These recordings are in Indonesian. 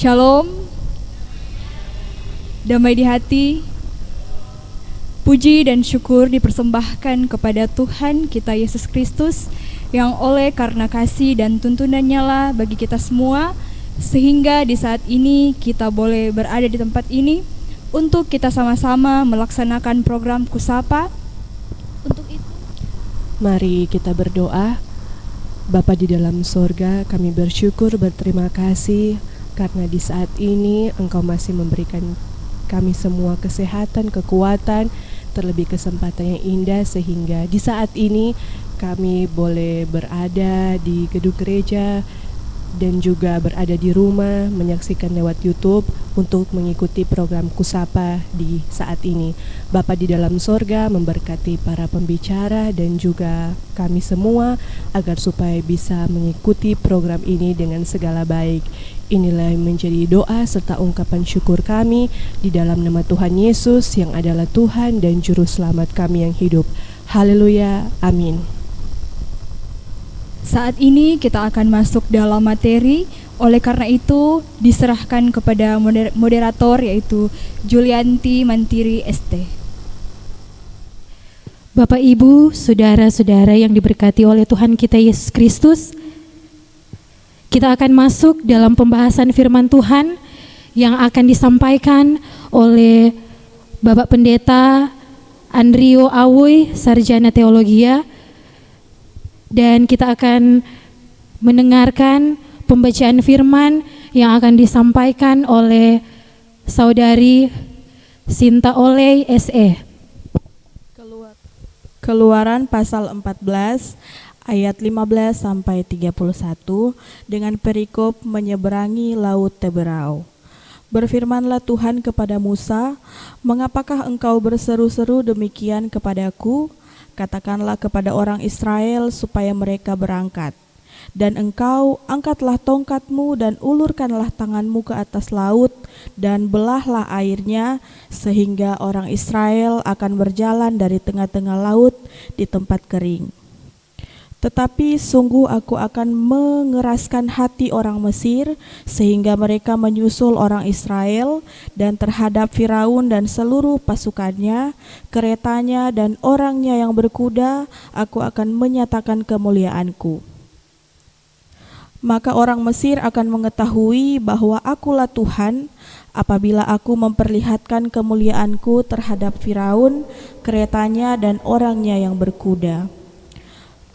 Shalom, damai di hati, puji dan syukur dipersembahkan kepada Tuhan kita Yesus Kristus yang oleh karena kasih dan tuntunannya lah bagi kita semua, sehingga di saat ini kita boleh berada di tempat ini untuk kita sama-sama melaksanakan program Kusapa. Untuk itu, mari kita berdoa. Bapa di dalam sorga, kami bersyukur, berterima kasih karena di saat ini Engkau masih memberikan kami semua kesehatan, kekuatan, terlebih kesempatan yang indah, sehingga di saat ini kami boleh berada di gedung gereja dan juga berada di rumah menyaksikan lewat YouTube untuk mengikuti program Kusapa di saat ini. Bapa di dalam sorga memberkati para pembicara dan juga kami semua agar supaya bisa mengikuti program ini dengan segala baik. Inilah yang menjadi doa serta ungkapan syukur kami di dalam nama Tuhan Yesus yang adalah Tuhan dan Juru Selamat kami yang hidup. Haleluya, amin. saat ini kita akan masuk dalam materi. Oleh karena itu diserahkan kepada moderator yaitu Julianti Mantiri ST. Bapak, Ibu, saudara-saudara yang diberkati oleh Tuhan kita Yesus Kristus, kita akan masuk dalam pembahasan firman Tuhan yang akan disampaikan oleh Bapak Pendeta Andrio Awoy, Sarjana Teologia, dan kita akan mendengarkan pembacaan firman yang akan disampaikan oleh Saudari Sinta Oley SE. Keluaran pasal 14 ayat 15 sampai 31 dengan perikop menyeberangi laut Teberau. Berfirmanlah Tuhan kepada Musa, "Mengapakah engkau berseru-seru demikian kepadaku? Katakanlah kepada orang Israel supaya mereka berangkat. Dan engkau angkatlah tongkatmu dan ulurkanlah tanganmu ke atas laut dan belahlah airnya, sehingga orang Israel akan berjalan dari tengah-tengah laut di tempat kering. Tetapi sungguh aku akan mengeraskan hati orang Mesir sehingga mereka menyusul orang Israel, dan terhadap Firaun dan seluruh pasukannya, keretanya dan orangnya yang berkuda, aku akan menyatakan kemuliaanku. Maka orang Mesir akan mengetahui bahwa akulah Tuhan apabila aku memperlihatkan kemuliaanku terhadap Firaun, keretanya dan orangnya yang berkuda."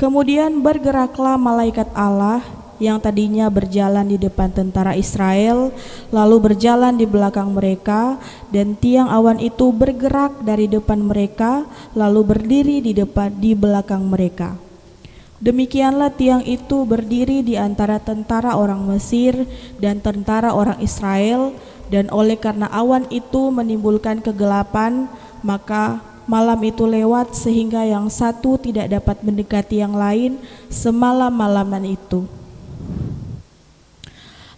Kemudian bergeraklah malaikat Allah yang tadinya berjalan di depan tentara Israel, lalu berjalan di belakang mereka, dan tiang awan itu bergerak dari depan mereka, lalu berdiri di belakang mereka. Demikianlah tiang itu berdiri di antara tentara orang Mesir dan tentara orang Israel, dan oleh karena awan itu menimbulkan kegelapan, maka malam itu lewat sehingga yang satu tidak dapat mendekati yang lain semalam-malaman itu.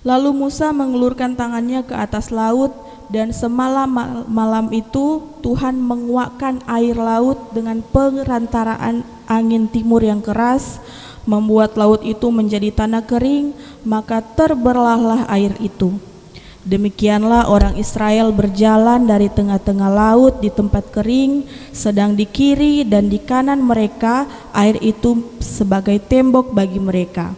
Lalu Musa mengulurkan tangannya ke atas laut, dan semalam malam itu Tuhan menguakkan air laut dengan perantaraan angin timur yang keras, membuat laut itu menjadi tanah kering, maka terbelahlah air itu. Demikianlah orang Israel berjalan dari tengah-tengah laut di tempat kering, sedang di kiri dan di kanan mereka air itu sebagai tembok bagi mereka.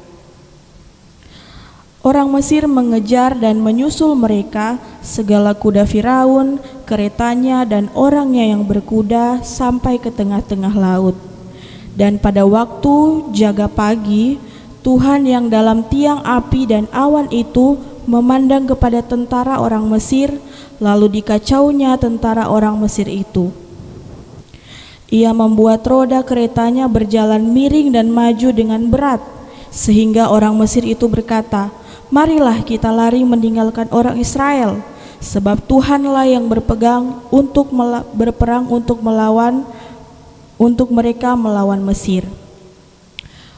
Orang Mesir mengejar dan menyusul mereka, segala kuda Firaun, keretanya dan orangnya yang berkuda sampai ke tengah-tengah laut. Dan pada waktu jaga pagi, Tuhan yang dalam tiang api dan awan itu memandang kepada tentara orang Mesir, lalu dikacaunya tentara orang Mesir itu. Ia membuat roda keretanya berjalan miring dan maju dengan berat, sehingga orang Mesir itu berkata, "Marilah kita lari meninggalkan orang Israel, sebab Tuhanlah yang berperang untuk mereka melawan Mesir."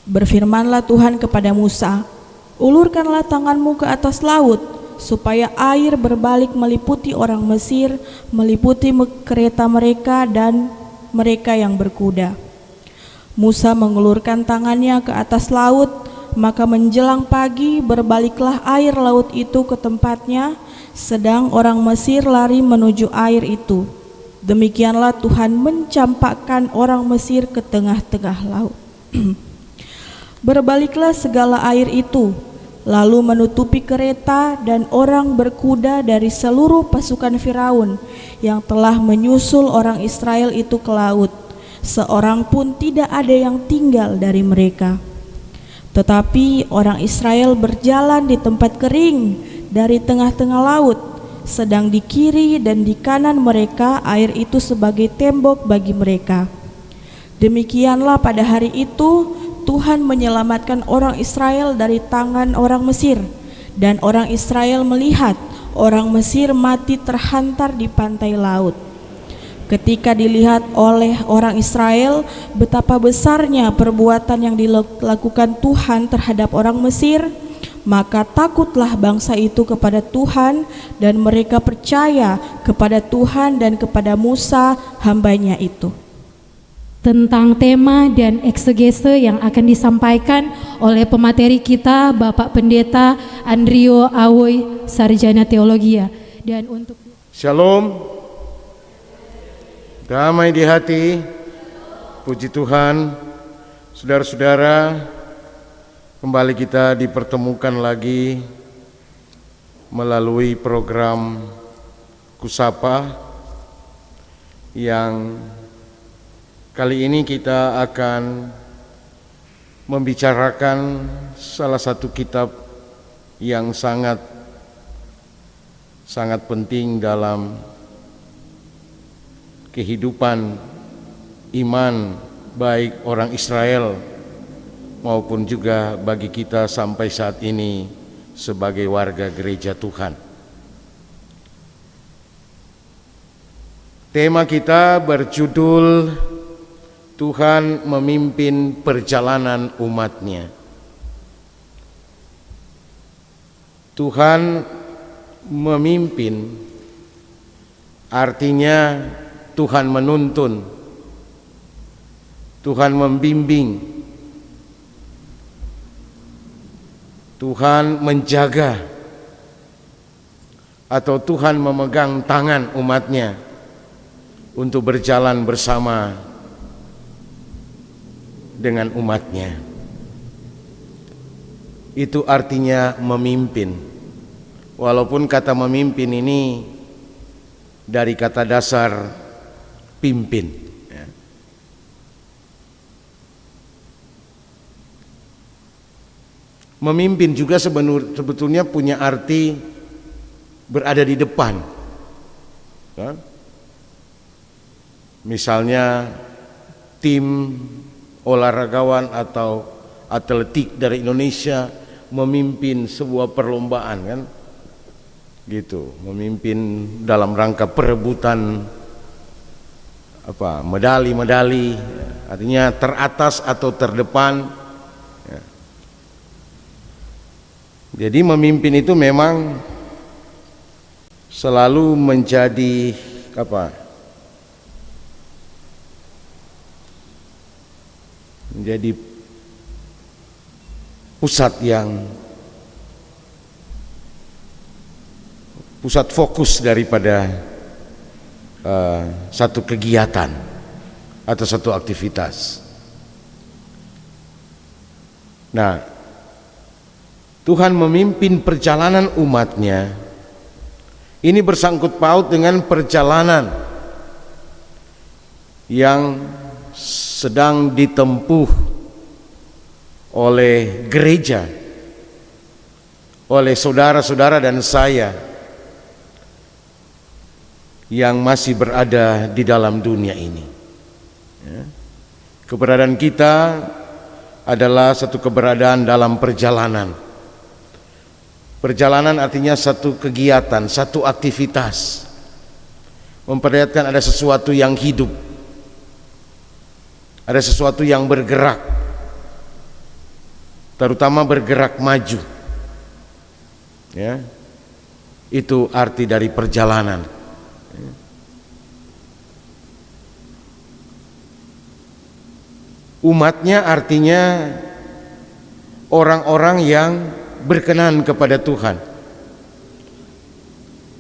Berfirmanlah Tuhan kepada Musa, "Ulurkanlah tanganmu ke atas laut, supaya air berbalik meliputi orang Mesir, meliputi kereta mereka dan mereka yang berkuda." Musa mengulurkan tangannya ke atas laut, Maka menjelang pagi berbaliklah air laut itu ke tempatnya, sedang orang Mesir lari menuju air itu. Demikianlah Tuhan mencampakkan orang Mesir ke tengah-tengah laut. Berbaliklah segala air itu, lalu menutupi kereta dan orang berkuda dari seluruh pasukan Firaun yang telah menyusul orang Israel itu ke laut. Seorang pun tidak ada yang tinggal dari mereka. Tetapi orang Israel berjalan di tempat kering dari tengah-tengah laut, sedang di kiri dan di kanan mereka air itu sebagai tembok bagi mereka. Demikianlah pada hari itu Tuhan menyelamatkan orang Israel dari tangan orang Mesir, dan orang Israel melihat orang Mesir mati terhantar di pantai laut. Ketika dilihat oleh orang Israel betapa besarnya perbuatan yang dilakukan Tuhan terhadap orang Mesir, maka takutlah bangsa itu kepada Tuhan, dan mereka percaya kepada Tuhan dan kepada Musa hambanya itu. Tentang tema dan eksegese yang akan disampaikan oleh pemateri kita, Bapak Pendeta Andrio Awoy, Sarjana Teologia. Dan untuk Shalom. Damai di hati, puji Tuhan. Saudara-saudara, kembali kita dipertemukan lagi melalui program Kusapa yang kali ini kita akan membicarakan salah satu kitab yang sangat penting dalam kehidupan iman baik orang Israel maupun juga bagi kita sampai saat ini sebagai warga gereja Tuhan. Tema kita berjudul Tuhan memimpin perjalanan umatnya. Tuhan memimpin artinya Tuhan menuntun, Tuhan membimbing, Tuhan menjaga, atau Tuhan memegang tangan umatnya untuk berjalan bersama dengan umatnya. Itu artinya memimpin. Walaupun kata memimpin ini dari kata dasar pimpin, ya. Memimpin juga sebetulnya punya arti berada di depan, ya. Misalnya tim olahragawan atau atletik dari Indonesia memimpin sebuah perlombaan, kan gitu, memimpin dalam rangka perebutan medali-medali, artinya teratas atau terdepan, ya. Jadi memimpin itu memang selalu menjadi menjadi pusat fokus daripada satu kegiatan atau satu aktivitas. Nah, Tuhan memimpin perjalanan umatnya. Ini bersangkut paut dengan perjalanan yang sedang ditempuh oleh gereja, oleh saudara-saudara dan saya yang masih berada di dalam dunia ini, ya. Keberadaan kita adalah satu keberadaan dalam perjalanan. Perjalanan artinya satu kegiatan, satu aktivitas, memperlihatkan ada sesuatu yang hidup, ada sesuatu yang bergerak, terutama bergerak maju, ya. Itu arti dari perjalanan. Umatnya artinya orang-orang yang berkenan kepada Tuhan.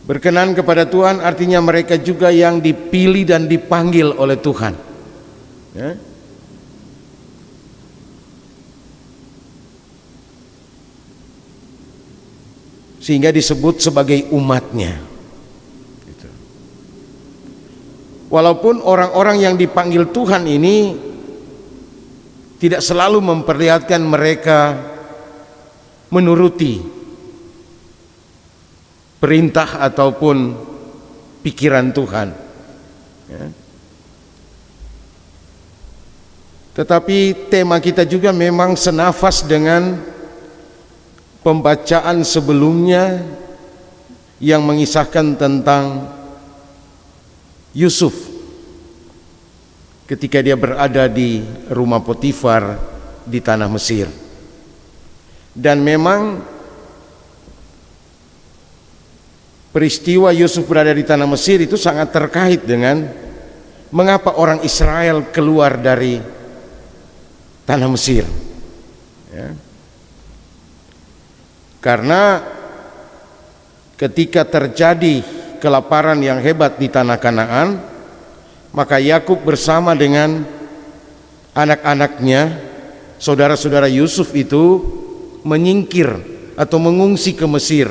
Berkenan kepada Tuhan artinya mereka juga yang dipilih dan dipanggil oleh Tuhan. Ya. Sehingga disebut sebagai umatnya. Gitu. Walaupun orang-orang yang dipanggil Tuhan ini tidak selalu memperlihatkan mereka menuruti perintah ataupun pikiran Tuhan, ya. Tetapi tema kita juga memang senafas dengan pembacaan sebelumnya yang mengisahkan tentang Yusuf ketika dia berada di rumah Potifar di tanah Mesir. Dan memang peristiwa Yusuf berada di tanah Mesir itu sangat terkait dengan mengapa orang Israel keluar dari tanah Mesir, ya. Karena ketika terjadi kelaparan yang hebat di tanah Kanaan, maka Yakub bersama dengan anak-anaknya, saudara-saudara Yusuf itu menyingkir atau mengungsi ke Mesir.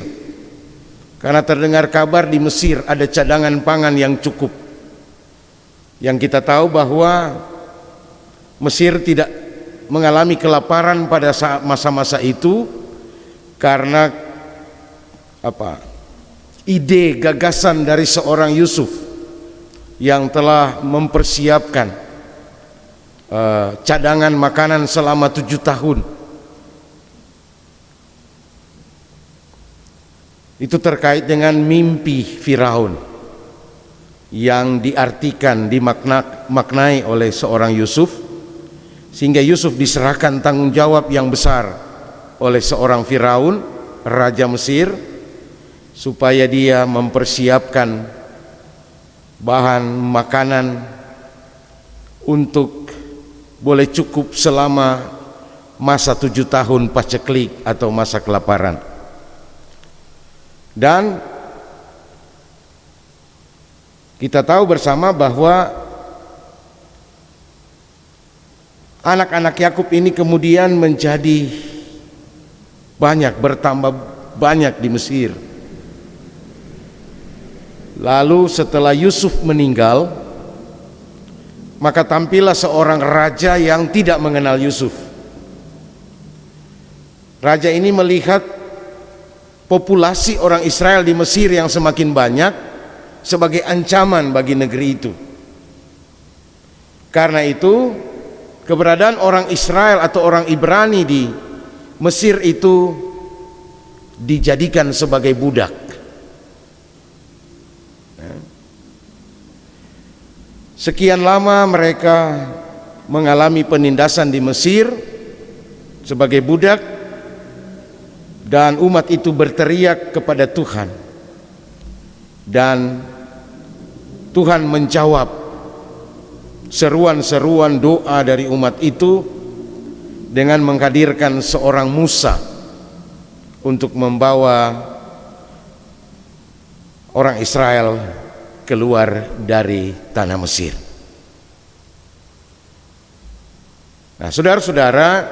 Karena terdengar kabar di Mesir ada cadangan pangan yang cukup. Yang kita tahu bahwa Mesir tidak mengalami kelaparan pada masa-masa itu karena ide gagasan dari seorang Yusuf yang telah mempersiapkan cadangan makanan selama 7 tahun. Itu terkait dengan mimpi Firaun yang diartikan, dimaknai oleh seorang Yusuf, sehingga Yusuf diserahkan tanggung jawab yang besar oleh seorang Firaun, raja Mesir, supaya dia mempersiapkan bahan makanan untuk boleh cukup selama masa 7 tahun paceklik atau masa kelaparan. Dan kita tahu bersama bahwa anak-anak Yakub ini kemudian menjadi banyak, bertambah banyak di Mesir. Lalu setelah Yusuf meninggal, maka tampillah seorang raja yang tidak mengenal Yusuf. Raja ini melihat populasi orang Israel di Mesir yang semakin banyak sebagai ancaman bagi negeri itu. Karena itu, keberadaan orang Israel atau orang Ibrani di Mesir itu dijadikan sebagai budak. Sekian lama mereka mengalami penindasan di Mesir sebagai budak, dan umat itu berteriak kepada Tuhan, dan Tuhan menjawab seruan-seruan doa dari umat itu dengan menghadirkan seorang Musa untuk membawa orang Israel keluar dari tanah Mesir. Nah, saudara-saudara,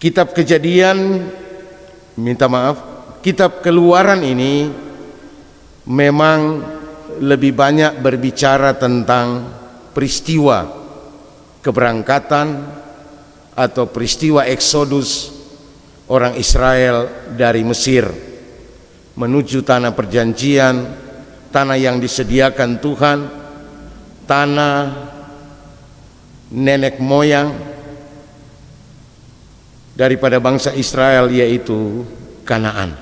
kitab Kejadian, kitab Keluaran ini memang lebih banyak berbicara tentang peristiwa keberangkatan atau peristiwa eksodus orang Israel dari Mesir menuju tanah perjanjian, tanah yang disediakan Tuhan, tanah nenek moyang daripada bangsa Israel, yaitu Kanaan.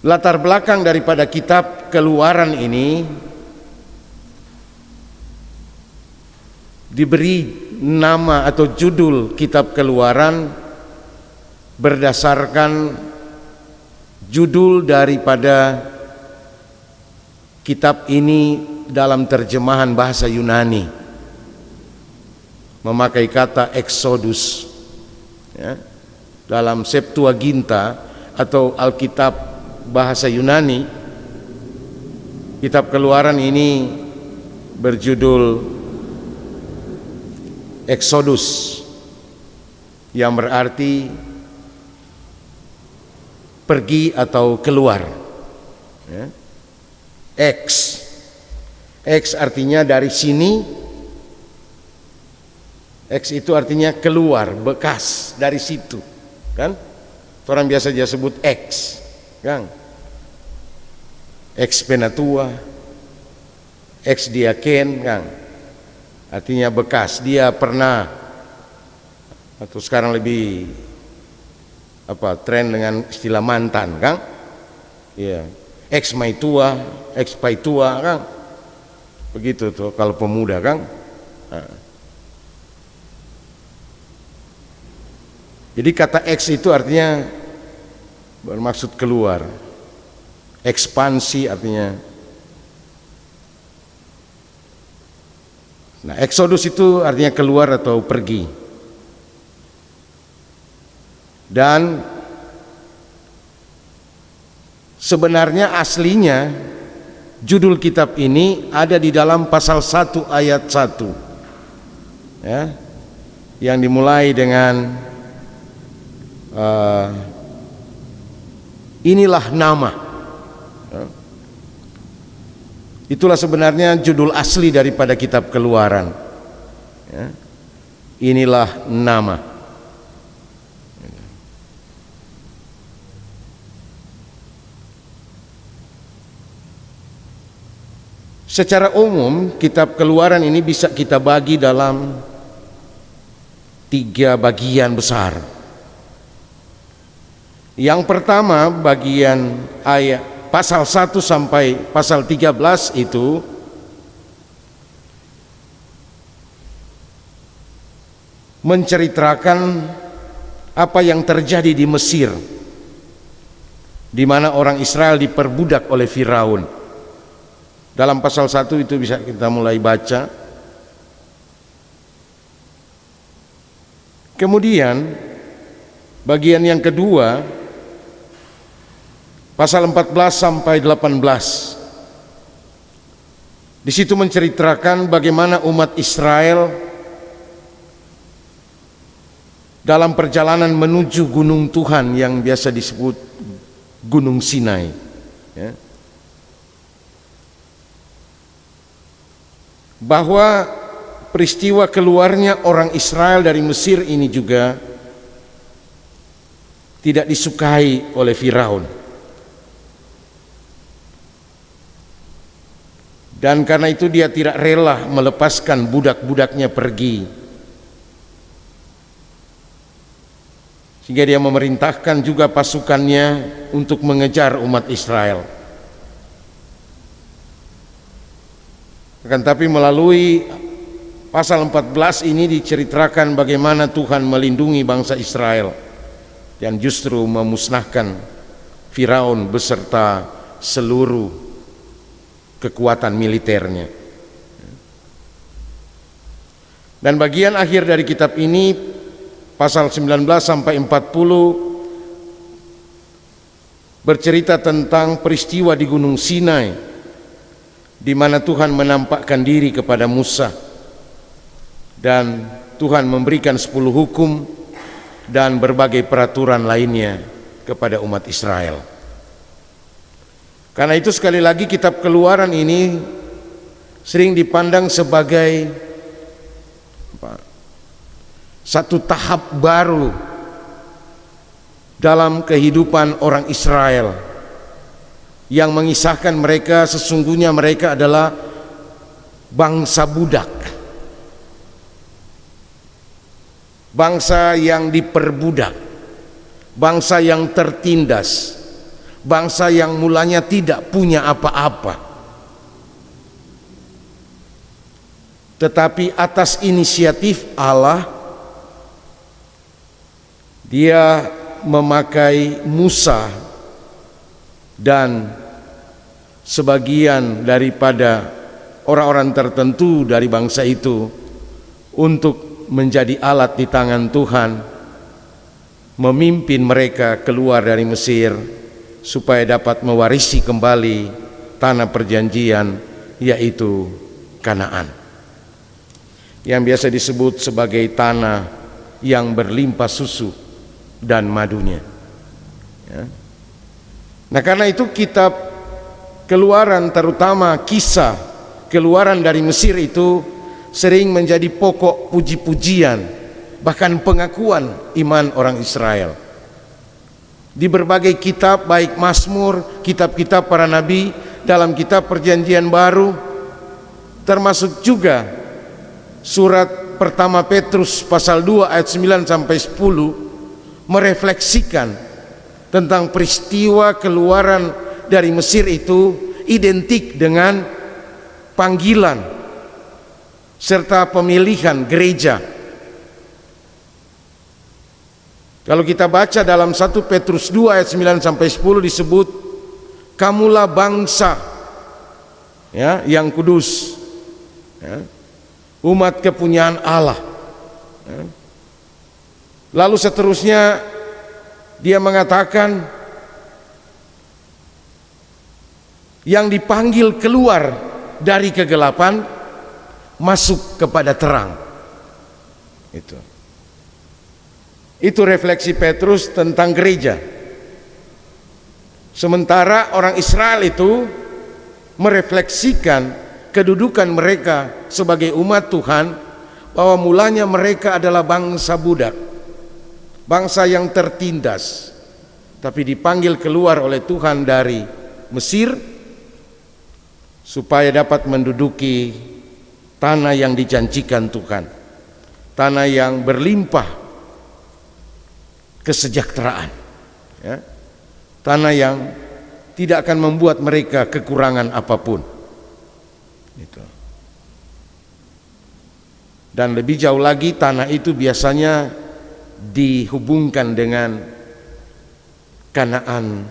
Latar belakang daripada kitab Keluaran ini diberi nama atau judul kitab Keluaran berdasarkan judul daripada kitab ini dalam terjemahan bahasa Yunani memakai kata Exodus, ya. Dalam Septuaginta atau Alkitab bahasa Yunani, kitab Keluaran ini berjudul Exodus, yang berarti pergi atau keluar, ya. X artinya dari sini, X itu artinya keluar, bekas dari situ, kan? Orang biasa dia sebut X, kan? Ex penatua, ex diaken, kan? Artinya bekas, dia pernah, atau sekarang lebih tren dengan istilah mantan, kan? Iya, ex maitua, ex paitua, kan? Begitu tuh kalau pemuda, kan? Nah. Jadi kata ex itu artinya bermaksud keluar, ekspansi artinya. Nah, Exodus itu artinya keluar atau pergi. Dan sebenarnya aslinya judul kitab ini ada di dalam pasal 1 ayat 1, ya, yang dimulai dengan inilah nama, ya. Itulah sebenarnya judul asli daripada kitab Keluaran, ya. Inilah nama. Secara umum kitab Keluaran ini bisa kita bagi dalam 3 bagian besar. Yang pertama, bagian ayat pasal 1 sampai pasal 13 itu menceritakan apa yang terjadi di Mesir, di mana orang Israel diperbudak oleh Firaun. Dalam pasal 1 itu bisa kita mulai baca. Kemudian bagian yang kedua, pasal 14 sampai 18. Di situ menceritakan bagaimana umat Israel dalam perjalanan menuju gunung Tuhan yang biasa disebut Gunung Sinai, ya. Bahwa peristiwa keluarnya orang Israel dari Mesir ini juga tidak disukai oleh Firaun. Dan karena itu dia tidak rela melepaskan budak-budaknya pergi. Sehingga dia memerintahkan juga pasukannya untuk mengejar umat Israel. Akan tapi melalui pasal 14 ini diceritakan bagaimana Tuhan melindungi bangsa Israel dan justru memusnahkan Firaun beserta seluruh kekuatan militernya. Dan bagian akhir dari kitab ini pasal 19 sampai 40 bercerita tentang peristiwa di Gunung Sinai, di mana Tuhan menampakkan diri kepada Musa dan Tuhan memberikan 10 hukum dan berbagai peraturan lainnya kepada umat Israel. Karena itu sekali lagi kitab Keluaran ini sering dipandang sebagai satu tahap baru dalam kehidupan orang Israel, yang mengisahkan mereka sesungguhnya mereka adalah bangsa budak, bangsa yang diperbudak, bangsa yang tertindas, bangsa yang mulanya tidak punya apa-apa, tetapi atas inisiatif Allah Dia memakai Musa dan sebagian daripada orang-orang tertentu dari bangsa itu untuk menjadi alat di tangan Tuhan, memimpin mereka keluar dari Mesir supaya dapat mewarisi kembali tanah perjanjian, yaitu Kanaan, yang biasa disebut sebagai tanah yang berlimpah susu dan madunya. Ya. Nah, karena itu kitab Keluaran, terutama kisah keluaran dari Mesir itu sering menjadi pokok puji-pujian, bahkan pengakuan iman orang Israel. Di berbagai kitab, baik Mazmur, kitab-kitab para nabi, dalam kitab Perjanjian Baru, termasuk juga surat pertama Petrus pasal 2 ayat 9 sampai 10 merefleksikan tentang peristiwa keluaran dari Mesir itu identik dengan panggilan serta pemilihan gereja. Kalau kita baca dalam 1 Petrus 2 ayat 9 sampai 10 disebut, kamulah bangsa ya yang kudus, ya, umat kepunyaan Allah. Ya. Lalu seterusnya dia mengatakan yang dipanggil keluar dari kegelapan masuk kepada terang. Itu refleksi Petrus tentang gereja. Sementara orang Israel itu merefleksikan kedudukan mereka sebagai umat Tuhan, bahwa mulanya mereka adalah bangsa budak, bangsa yang tertindas, tapi dipanggil keluar oleh Tuhan dari Mesir supaya dapat menduduki tanah yang dijanjikan Tuhan, tanah yang berlimpah kesejahteraan, ya, tanah yang tidak akan membuat mereka kekurangan apapun. Dan lebih jauh lagi, tanah itu biasanya dihubungkan dengan Kanaan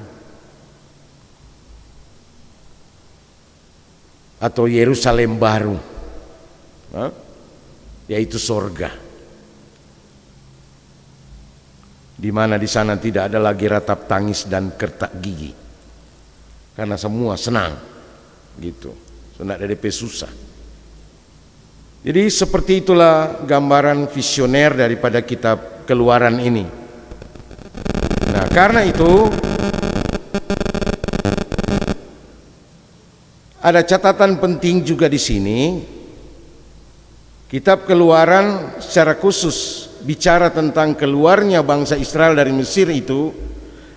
atau Yerusalem baru, yaitu sorga, di mana di sana tidak ada lagi ratap tangis dan kertak gigi, karena semua senang, gitu. Tidak ada DP susah. Jadi seperti itulah gambaran visioner daripada kitab Keluaran ini. Nah, karena itu ada catatan penting juga di sini. Kitab Keluaran secara khusus bicara tentang keluarnya bangsa Israel dari Mesir itu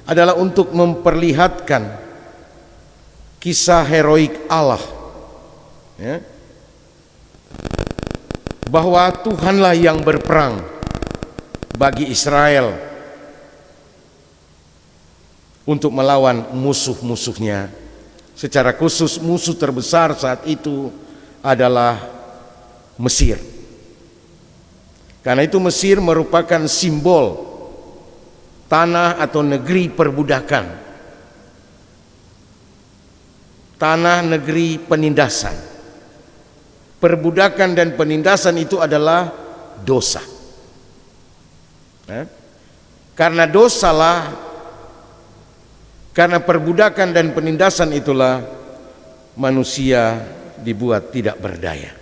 adalah untuk memperlihatkan kisah heroik Allah, ya, bahwa Tuhanlah yang berperang bagi Israel untuk melawan musuh-musuhnya. Secara khusus musuh terbesar saat itu adalah Mesir. Karena itu Mesir merupakan simbol tanah atau negeri perbudakan, tanah negeri penindasan. Perbudakan dan penindasan itu adalah dosa. Karena dosalah, karena perbudakan dan penindasan itulah manusia dibuat tidak berdaya.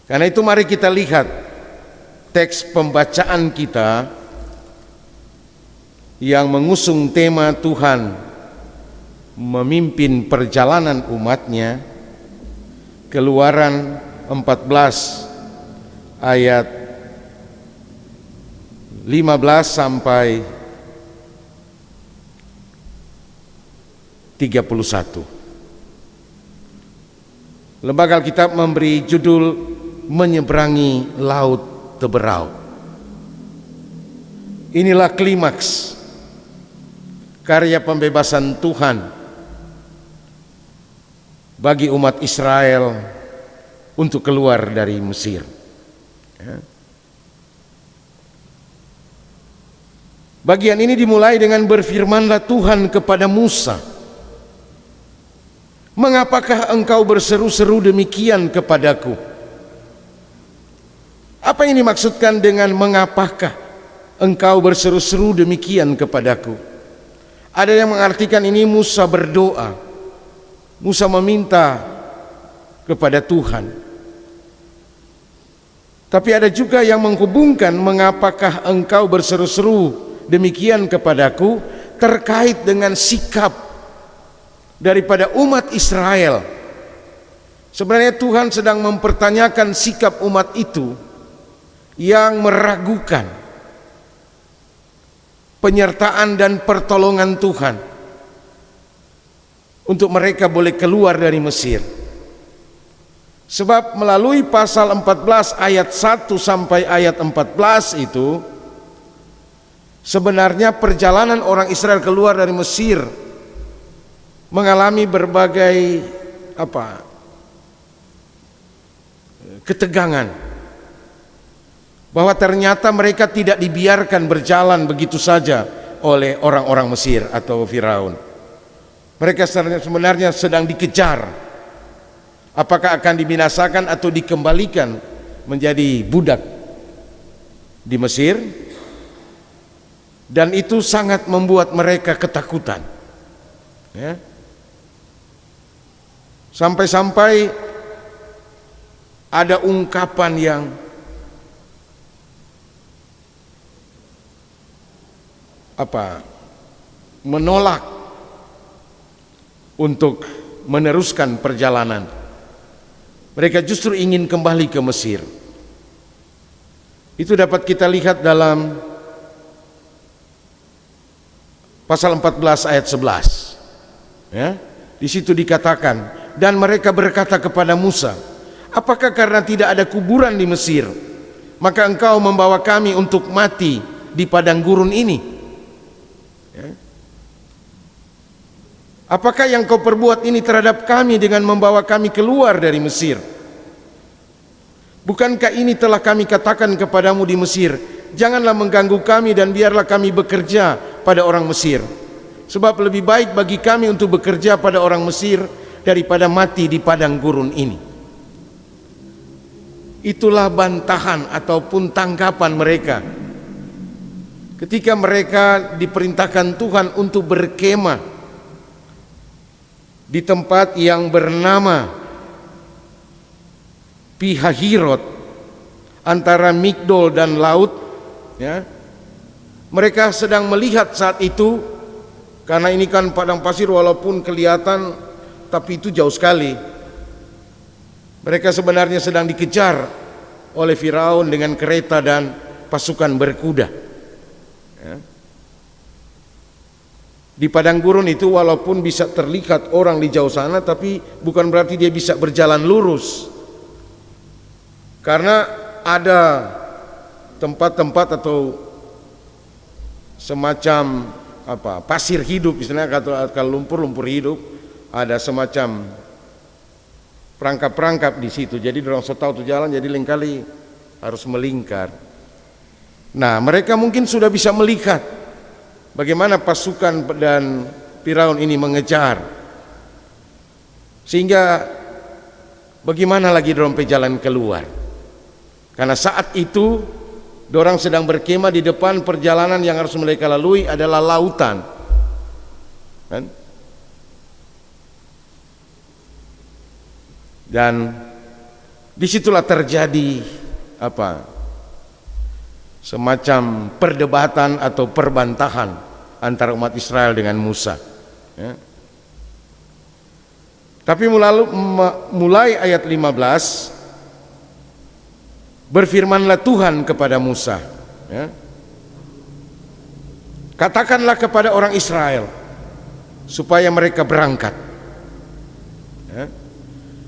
Karena itu mari kita lihat teks pembacaan kita yang mengusung tema Tuhan memimpin perjalanan umatnya. Keluaran 14 ayat 15 sampai 31. Lembaga Alkitab memberi judul Menyeberangi Laut Teberau. Inilah klimaks karya pembebasan Tuhan bagi umat Israel untuk keluar dari Mesir. Bagian ini dimulai dengan berfirmanlah Tuhan kepada Musa, Mengapakah engkau berseru-seru demikian kepadaku? Apa yang dimaksudkan dengan mengapakah engkau berseru-seru demikian kepadaku? Ada yang mengartikan ini Musa berdoa. Musa meminta kepada Tuhan. Tapi ada juga yang menghubungkan mengapakah engkau berseru-seru demikian kepadaku terkait dengan sikap daripada umat Israel. Sebenarnya Tuhan sedang mempertanyakan sikap umat itu yang meragukan penyertaan dan pertolongan Tuhan untuk mereka boleh keluar dari Mesir. Sebab melalui pasal 14 ayat 1 sampai ayat 14 itu sebenarnya perjalanan orang Israel keluar dari Mesir mengalami berbagai ketegangan, bahwa ternyata mereka tidak dibiarkan berjalan begitu saja oleh orang-orang Mesir atau Firaun. Mereka sebenarnya sedang dikejar, apakah akan dibinasakan atau dikembalikan menjadi budak di Mesir, dan itu sangat membuat mereka ketakutan, ya. Sampai-sampai ada ungkapan yang menolak untuk meneruskan perjalanan. Mereka justru ingin kembali ke Mesir. Itu dapat kita lihat dalam pasal 14 ayat 11. Ya, di situ dikatakan, dan mereka berkata kepada Musa, apakah karena tidak ada kuburan di Mesir, maka engkau membawa kami untuk mati di padang gurun ini? Ya. Apakah yang kau perbuat ini terhadap kami dengan membawa kami keluar dari Mesir? Bukankah ini telah kami katakan kepadamu di Mesir, janganlah mengganggu kami dan biarlah kami bekerja pada orang Mesir, sebab lebih baik bagi kami untuk bekerja pada orang Mesir daripada mati di padang gurun ini. Itulah bantahan ataupun tanggapan mereka ketika mereka diperintahkan Tuhan untuk berkemah di tempat yang bernama Pihahirot antara Migdol dan laut, ya. Mereka sedang melihat saat itu, karena ini kan padang pasir walaupun kelihatan tapi itu jauh sekali. Mereka sebenarnya sedang dikejar oleh Firaun dengan kereta dan pasukan berkuda. Ya. Di padang gurun itu walaupun bisa terlihat orang di jauh sana, tapi bukan berarti dia bisa berjalan lurus, karena ada tempat-tempat atau semacam pasir hidup, misalnya kalau lumpur hidup, ada semacam perangkap-perangkap di situ. Jadi orang tahu tuh jalan, jadi lain-kali harus melingkar. Nah, mereka mungkin sudah bisa melihat bagaimana pasukan dan Firaun ini mengejar, sehingga bagaimana lagi dorang jalan keluar. Karena saat itu dorang sedang berkemah di depan perjalanan yang harus mereka lalui adalah lautan, kan? Dan disitulah terjadi semacam perdebatan atau perbantahan antara umat Israel dengan Musa, ya. Tapi mulai ayat 15 berfirmanlah Tuhan kepada Musa, ya. Katakanlah kepada orang Israel supaya mereka berangkat, ya.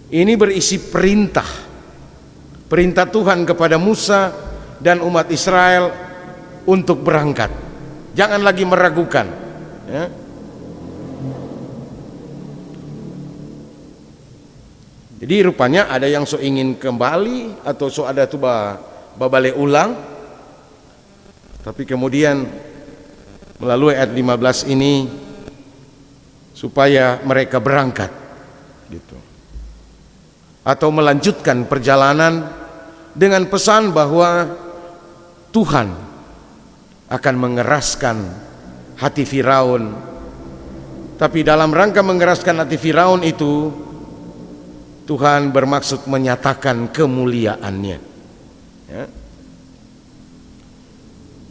Ini berisi perintah Tuhan kepada Musa dan umat Israel untuk berangkat. Jangan lagi meragukan, ya. Jadi rupanya ada yang so ingin kembali atau so ada tuh babale ulang. Tapi kemudian melalui ayat 15 ini supaya mereka berangkat. gitu. Atau melanjutkan perjalanan dengan pesan bahwa Tuhan akan mengeraskan hati Firaun. Tapi dalam rangka mengeraskan hati Firaun itu, Tuhan bermaksud menyatakan kemuliaannya. Ya.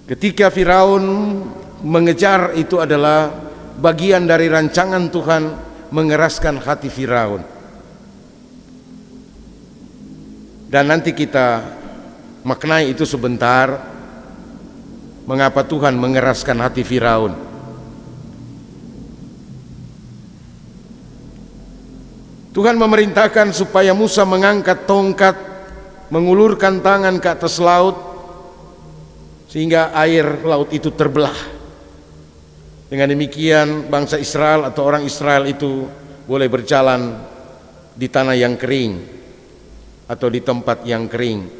Ketika Firaun mengejar, itu adalah bagian dari rancangan Tuhan mengeraskan hati Firaun. Dan nanti kita maknai itu sebentar, mengapa Tuhan mengeraskan hati Firaun. Tuhan memerintahkan supaya Musa mengangkat tongkat, mengulurkan tangan ke atas laut, sehingga air laut itu terbelah. Dengan demikian bangsa Israel atau orang Israel itu boleh berjalan di tanah yang kering atau di tempat yang kering.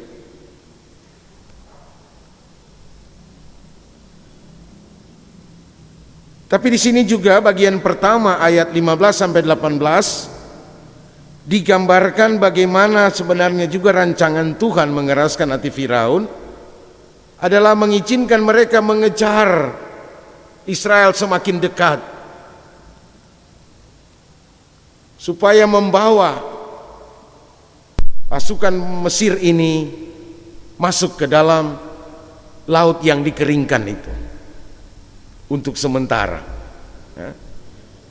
Tapi di sini juga bagian pertama ayat 15 sampai 18 digambarkan bagaimana sebenarnya juga rancangan Tuhan mengeraskan hati Firaun adalah mengizinkan mereka mengejar Israel semakin dekat, supaya membawa pasukan Mesir ini masuk ke dalam laut yang dikeringkan itu untuk sementara. Ya.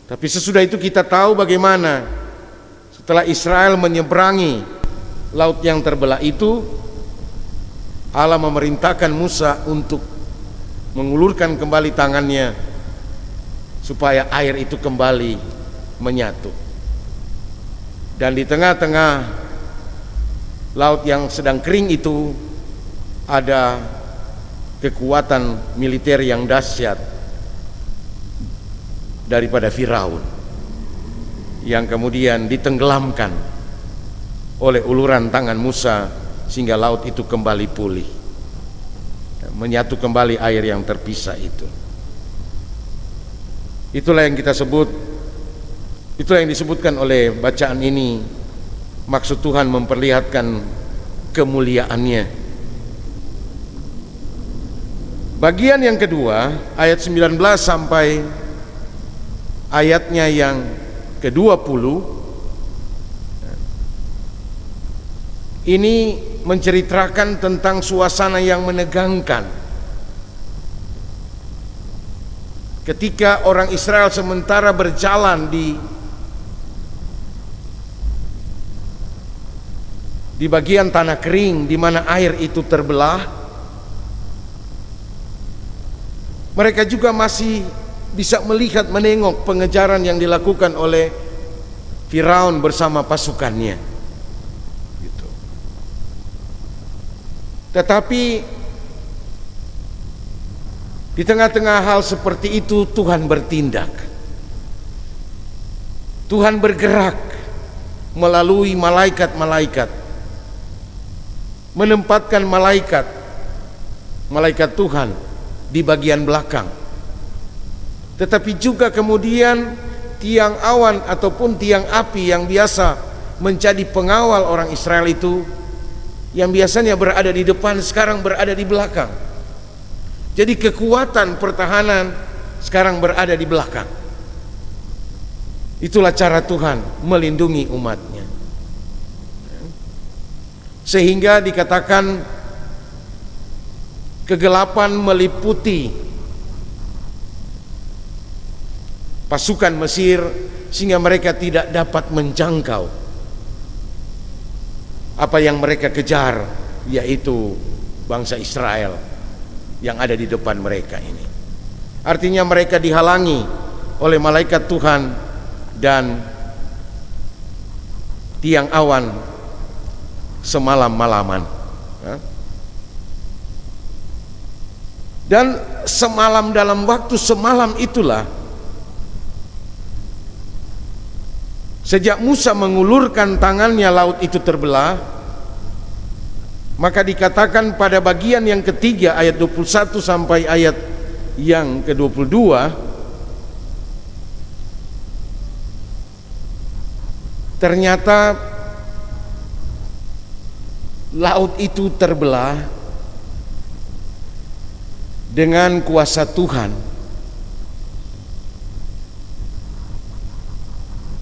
Tapi sesudah itu kita tahu bagaimana setelah Israel menyeberangi laut yang terbelah itu, Allah memerintahkan Musa untuk mengulurkan kembali tangannya supaya air itu kembali menyatu. Dan di tengah-tengah laut yang sedang kering itu ada kekuatan militer yang dahsyat daripada Firaun, yang kemudian ditenggelamkan oleh uluran tangan Musa sehingga laut itu kembali pulih, menyatu kembali air yang terpisah itu. Itulah yang kita sebut, itulah yang disebutkan oleh bacaan ini, maksud Tuhan memperlihatkan kemuliaannya. Bagian yang kedua, ayat 19 sampai ayatnya yang ke-20, ini menceritakan tentang suasana yang menegangkan ketika orang Israel sementara berjalan di bagian tanah kering di mana air itu terbelah. Mereka juga masih bisa melihat, menengok pengejaran yang dilakukan oleh Firaun bersama pasukannya gitu. Tetapi di tengah-tengah hal seperti itu Tuhan bertindak. Tuhan bergerak melalui malaikat-malaikat, menempatkan malaikat Tuhan di bagian belakang. Tetapi juga kemudian tiang awan ataupun tiang api yang biasa menjadi pengawal orang Israel itu, yang biasanya berada di depan sekarang berada di belakang. Jadi kekuatan pertahanan sekarang berada di belakang. Itulah cara Tuhan melindungi umatnya. Sehingga dikatakan kegelapan meliputi pasukan Mesir sehingga mereka tidak dapat menjangkau apa yang mereka kejar, yaitu bangsa Israel yang ada di depan mereka ini. Artinya mereka dihalangi oleh malaikat Tuhan dan tiang awan semalam-malaman. Dan semalam, dalam waktu semalam itulah, sejak Musa mengulurkan tangannya laut itu terbelah, maka dikatakan pada bagian yang ketiga ayat 21 sampai ayat yang ke-22, ternyata laut itu terbelah dengan kuasa Tuhan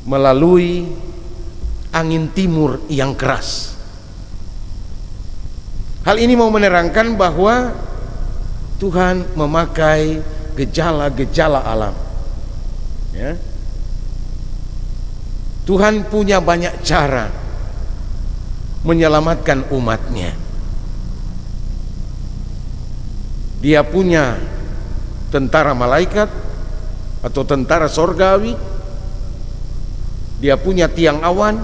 melalui angin timur yang keras. Hal ini mau menerangkan bahwa Tuhan memakai gejala-gejala alam, ya. Tuhan punya banyak cara menyelamatkan umatnya. Dia punya tentara malaikat atau tentara sorgawi, dia punya tiang awan,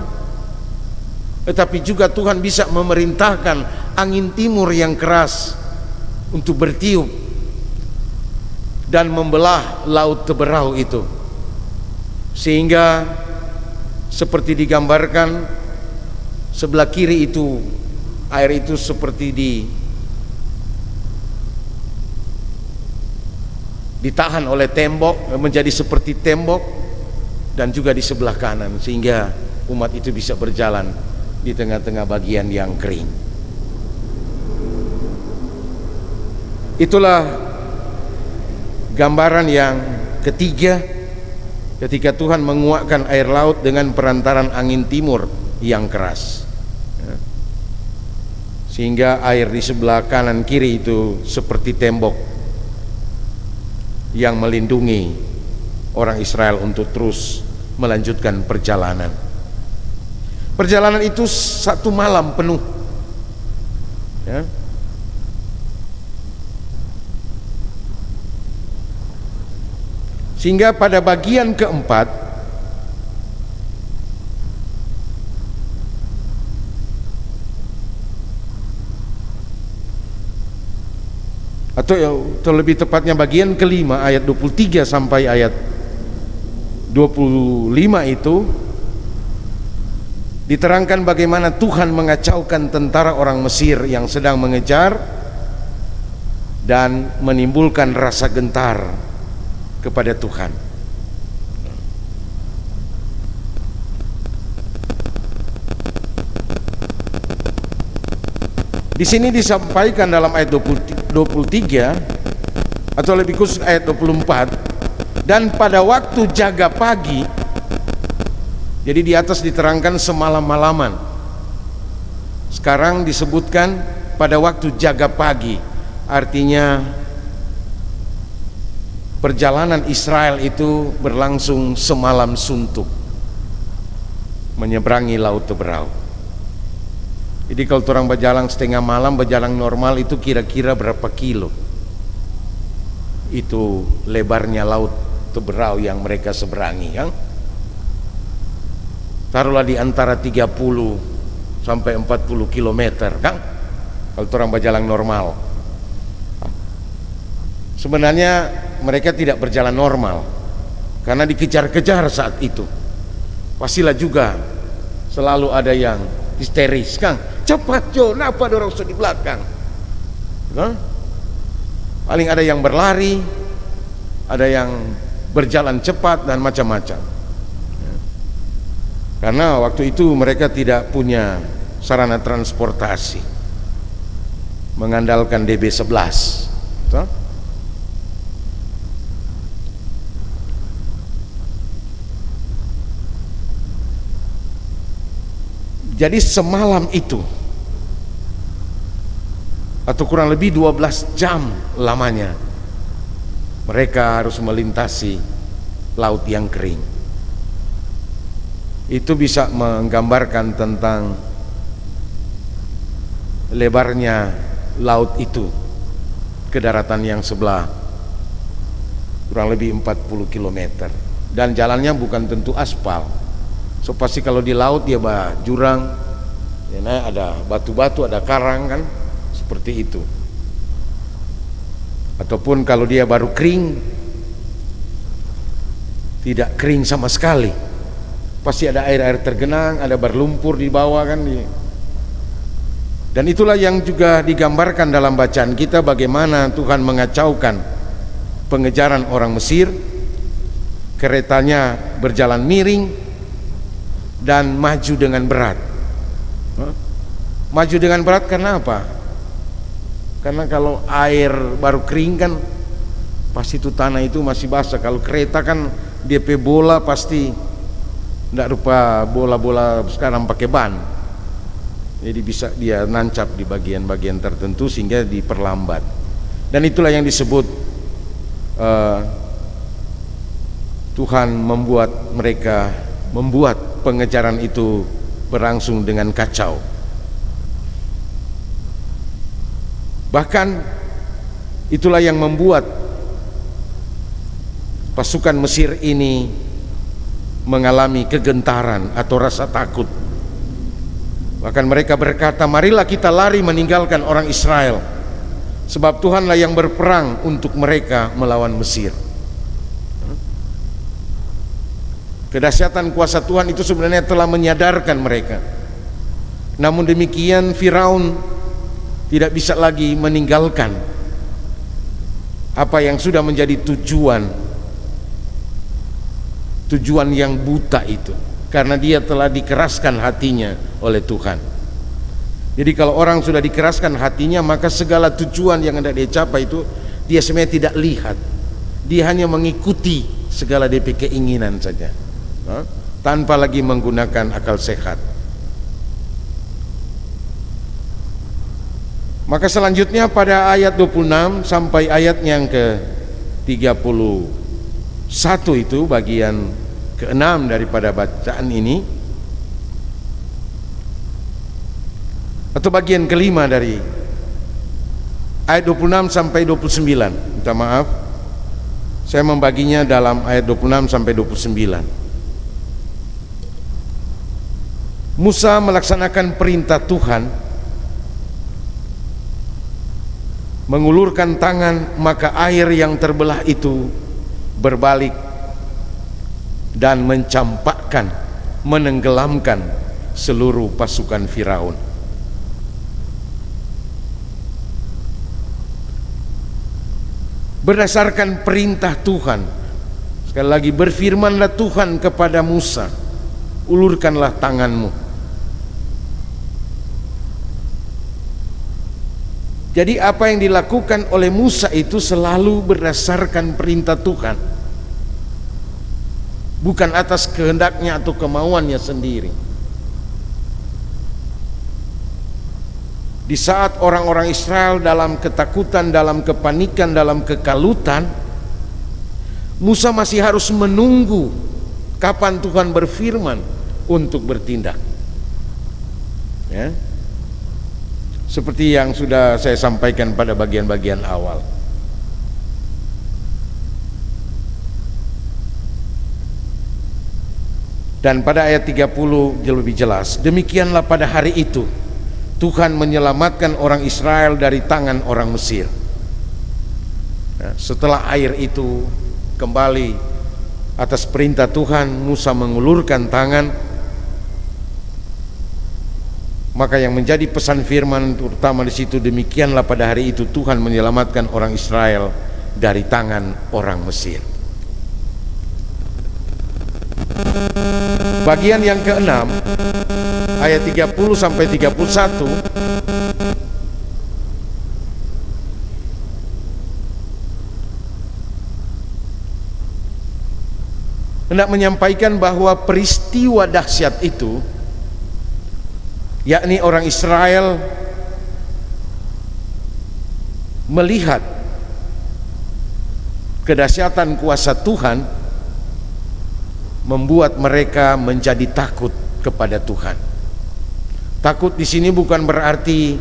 tetapi juga Tuhan bisa memerintahkan angin timur yang keras untuk bertiup dan membelah laut Teberau itu, sehingga seperti digambarkan sebelah kiri itu air itu seperti ditahan oleh tembok, menjadi seperti tembok, dan juga di sebelah kanan, sehingga umat itu bisa berjalan di tengah-tengah bagian yang kering. Itulah gambaran yang ketiga ketika Tuhan menguakkan air laut dengan perantaran angin timur yang keras, ya. Sehingga air di sebelah kanan kiri itu seperti tembok yang melindungi orang Israel untuk terus melanjutkan perjalanan. Perjalanan itu 1 malam penuh, ya. Sehingga pada bagian keempat atau lebih tepatnya bagian kelima ayat 23 sampai ayat 25 itu diterangkan bagaimana Tuhan mengacaukan tentara orang Mesir yang sedang mengejar dan menimbulkan rasa gentar kepada Tuhan. Di sini disampaikan dalam ayat 23 atau lebih khusus ayat 24, dan pada waktu jaga pagi. Jadi di atas diterangkan semalam-malaman, sekarang disebutkan pada waktu jaga pagi, artinya perjalanan Israel itu berlangsung semalam suntuk menyeberangi laut Teberau. Jadi kalau orang berjalan setengah malam, berjalan normal itu kira-kira berapa kilo? Itu lebarnya laut Teberau yang mereka seberangi, kan? Taruhlah di antara 30 sampai 40 km, kan? Kalau orang berjalan normal. Sebenarnya mereka tidak berjalan normal karena dikejar-kejar saat itu. Pastilah juga selalu ada yang histeris, kan? Cepat Jo, kenapa ada orang di belakang? Kan? Paling ada yang berlari, ada yang berjalan cepat dan macam-macam. Karena waktu itu mereka tidak punya sarana transportasi, mengandalkan DB11. Betul? Jadi semalam itu, atau kurang lebih 12 jam lamanya, mereka harus melintasi laut yang kering. Itu bisa menggambarkan tentang lebarnya laut itu ke daratan yang sebelah, kurang lebih 40 km. Dan jalannya bukan tentu aspal. So pasti kalau di laut dia jurang, ya, ada batu-batu, ada karang, kan, seperti itu. Ataupun kalau dia baru kering, tidak kering sama sekali, pasti ada air-air tergenang, ada berlumpur di bawah, kan. Dan itulah yang juga digambarkan dalam bacaan kita, bagaimana Tuhan mengacaukan pengejaran orang Mesir. Keretanya berjalan miring, dan maju dengan berat. Maju dengan berat karena apa? Karena kalau air baru kering kan pasti itu tanah itu masih basah. Kalau kereta kan DP bola pasti tidak rupa bola-bola sekarang pakai ban. Jadi bisa dia nancap di bagian-bagian tertentu sehingga diperlambat. Dan itulah yang disebut Tuhan membuat pengejaran itu berlangsung dengan kacau. Bahkan itulah yang membuat pasukan Mesir ini mengalami kegentaran atau rasa takut. Bahkan mereka berkata, marilah kita lari meninggalkan orang Israel, sebab Tuhanlah yang berperang untuk mereka melawan Mesir. Kedahsyatan kuasa Tuhan itu sebenarnya telah menyadarkan mereka. Namun demikian Firaun tidak bisa lagi meninggalkan apa yang sudah menjadi tujuan yang buta itu, karena dia telah dikeraskan hatinya oleh Tuhan. Jadi kalau orang sudah dikeraskan hatinya, maka segala tujuan yang hendak dia capai itu dia sebenarnya tidak lihat, dia hanya mengikuti segala DP keinginan saja, tanpa lagi menggunakan akal sehat. Maka selanjutnya pada ayat 26 sampai ayat yang ke-31 itu bagian ke-6 daripada bacaan ini, atau bagian kelima dari ayat 26 sampai 29. Minta maaf, saya membaginya dalam ayat 26 sampai 29. Musa melaksanakan perintah Tuhan, mengulurkan tangan, maka air yang terbelah itu berbalik dan mencampakkan, menenggelamkan seluruh pasukan Firaun. Berdasarkan perintah Tuhan, sekali lagi, berfirmanlah Tuhan kepada Musa, ulurkanlah tanganmu. Jadi apa yang dilakukan oleh Musa itu selalu berdasarkan perintah Tuhan, bukan atas kehendaknya atau kemauannya sendiri. Di saat orang-orang Israel dalam ketakutan, dalam kepanikan, dalam kekalutan, Musa masih harus menunggu kapan Tuhan berfirman untuk bertindak, ya. Seperti yang sudah saya sampaikan pada bagian-bagian awal. Dan pada ayat 30 lebih jelas, demikianlah pada hari itu Tuhan menyelamatkan orang Israel dari tangan orang Mesir. Nah, setelah air itu kembali atas perintah Tuhan, Musa mengulurkan tangan. Maka yang menjadi pesan firman terutama di situ, demikianlah pada hari itu Tuhan menyelamatkan orang Israel dari tangan orang Mesir. Bagian yang ke-6 ayat 30 sampai 31 hendak menyampaikan bahwa peristiwa dahsyat itu, yakni orang Israel melihat kedahsyatan kuasa Tuhan, membuat mereka menjadi takut kepada Tuhan. Takut di sini bukan berarti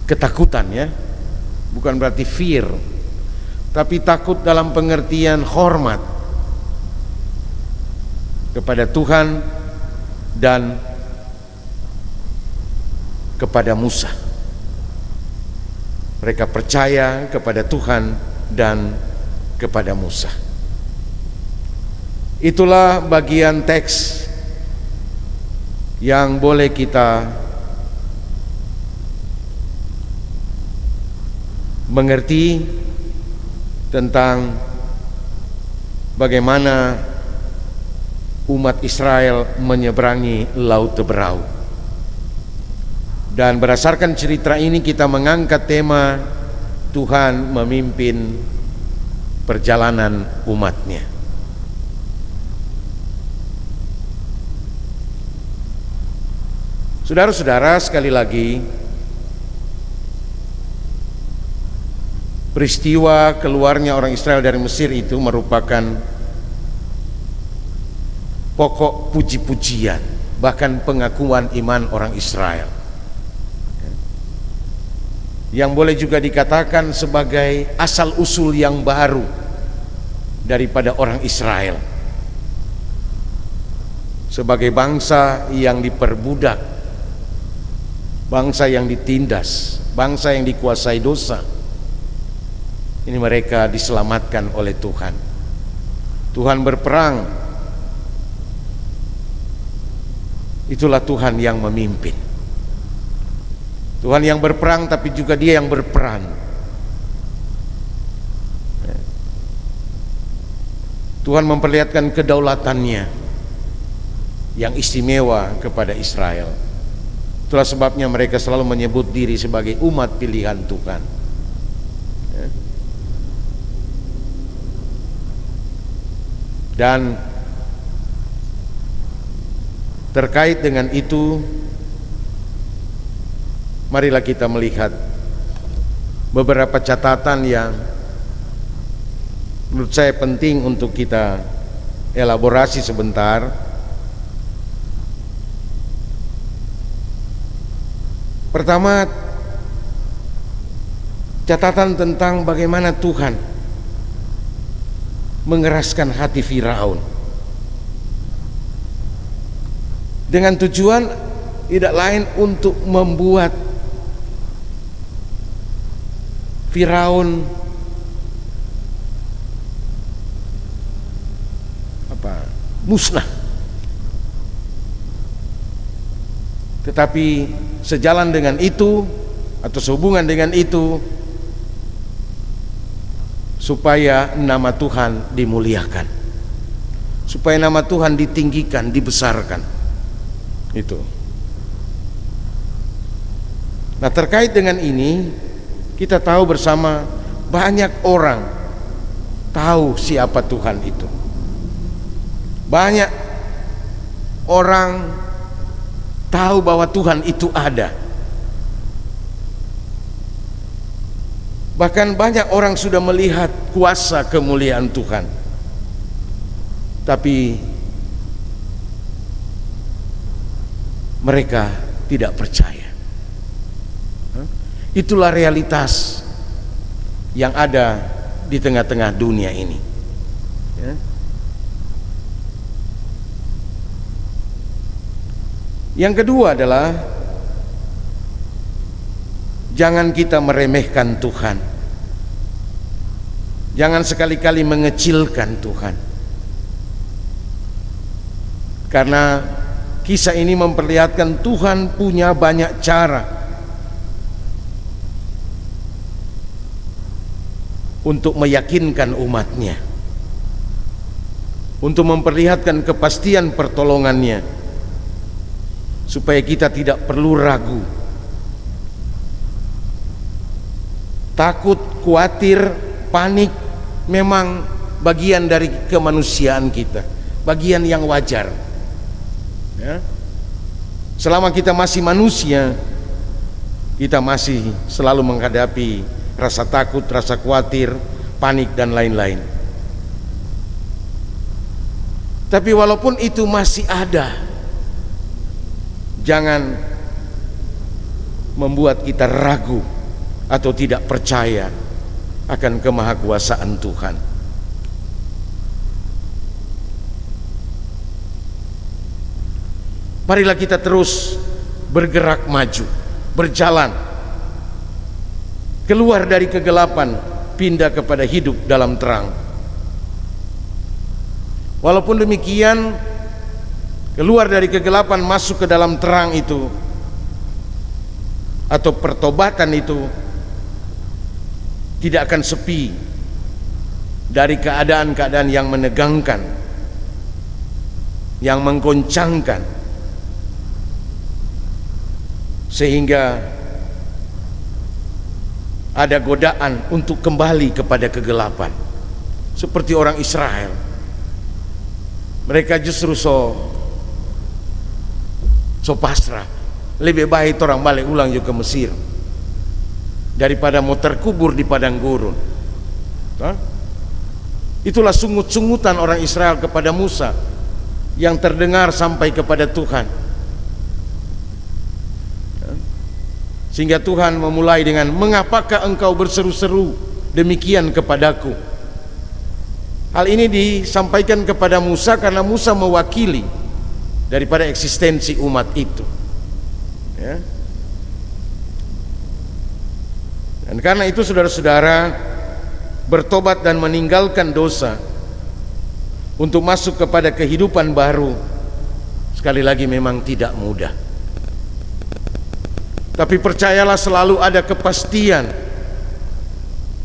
ketakutan, ya, bukan berarti fear, tapi takut dalam pengertian hormat kepada Tuhan dan kepada Musa. Mereka percaya kepada Tuhan dan kepada Musa. Itulah bagian teks yang boleh kita mengerti tentang bagaimana umat Israel menyeberangi Laut Teberau. Dan berdasarkan cerita ini kita mengangkat tema Tuhan memimpin perjalanan umatnya. Saudara-saudara, sekali lagi, peristiwa keluarnya orang Israel dari Mesir itu merupakan pokok puji-pujian, bahkan pengakuan iman orang Israel, yang boleh juga dikatakan sebagai asal-usul yang baru daripada orang Israel sebagai bangsa yang diperbudak, bangsa yang ditindas, bangsa yang dikuasai dosa. Ini mereka diselamatkan oleh Tuhan. Tuhan berperang. Itulah Tuhan yang memimpin. Tuhan yang berperang, tapi juga Dia yang berperan. Tuhan memperlihatkan kedaulatannya yang istimewa kepada Israel. Itulah sebabnya mereka selalu menyebut diri sebagai umat pilihan Tuhan. Dan terkait dengan itu, marilah kita melihat beberapa catatan yang menurut saya penting untuk kita elaborasi sebentar. Pertama, catatan tentang bagaimana Tuhan mengeraskan hati Firaun dengan tujuan tidak lain untuk membuat Firaun musnah. Tetapi sejalan dengan itu atau sehubungan dengan itu, supaya nama Tuhan dimuliakan, supaya nama Tuhan ditinggikan, dibesarkan. Itu. Nah, terkait dengan ini, kita tahu bersama banyak orang tahu siapa Tuhan itu. Banyak orang tahu bahwa Tuhan itu ada. Bahkan banyak orang sudah melihat kuasa kemuliaan Tuhan, tapi mereka tidak percaya. Itulah realitas yang ada di tengah-tengah dunia ini. Yang kedua adalah jangan kita meremehkan Tuhan. Jangan sekali-kali mengecilkan Tuhan. Karena kisah ini memperlihatkan Tuhan punya banyak cara untuk meyakinkan umatnya, untuk memperlihatkan kepastian pertolongannya, supaya kita tidak perlu ragu, takut, khawatir, panik. Memang bagian dari kemanusiaan kita, bagian yang wajar. Selama kita masih manusia, kita masih selalu menghadapi rasa takut, rasa khawatir, panik, dan lain-lain. Tapi walaupun itu masih ada, jangan membuat kita ragu atau tidak percaya akan kemahakuasaan Tuhan. Marilah kita terus bergerak maju, berjalan, keluar dari kegelapan, pindah kepada hidup dalam terang. Walaupun demikian, keluar dari kegelapan masuk ke dalam terang itu, atau pertobatan itu, tidak akan sepi dari keadaan-keadaan yang menegangkan, yang menggoncangkan, sehingga ada godaan untuk kembali kepada kegelapan. Seperti orang Israel, mereka justru so pasrah. Lebih baik orang balik ulang juga ke Mesir daripada mau terkubur di padang gurun. Itulah sungut-sungutan orang Israel kepada Musa yang terdengar sampai kepada Tuhan, sehingga Tuhan memulai dengan, mengapakah engkau berseru-seru demikian kepadaku? Hal ini disampaikan kepada Musa karena Musa mewakili daripada eksistensi umat itu, ya. Dan karena itu saudara-saudara, bertobat dan meninggalkan dosa untuk masuk kepada kehidupan baru, sekali lagi memang tidak mudah. Tapi percayalah, selalu ada kepastian,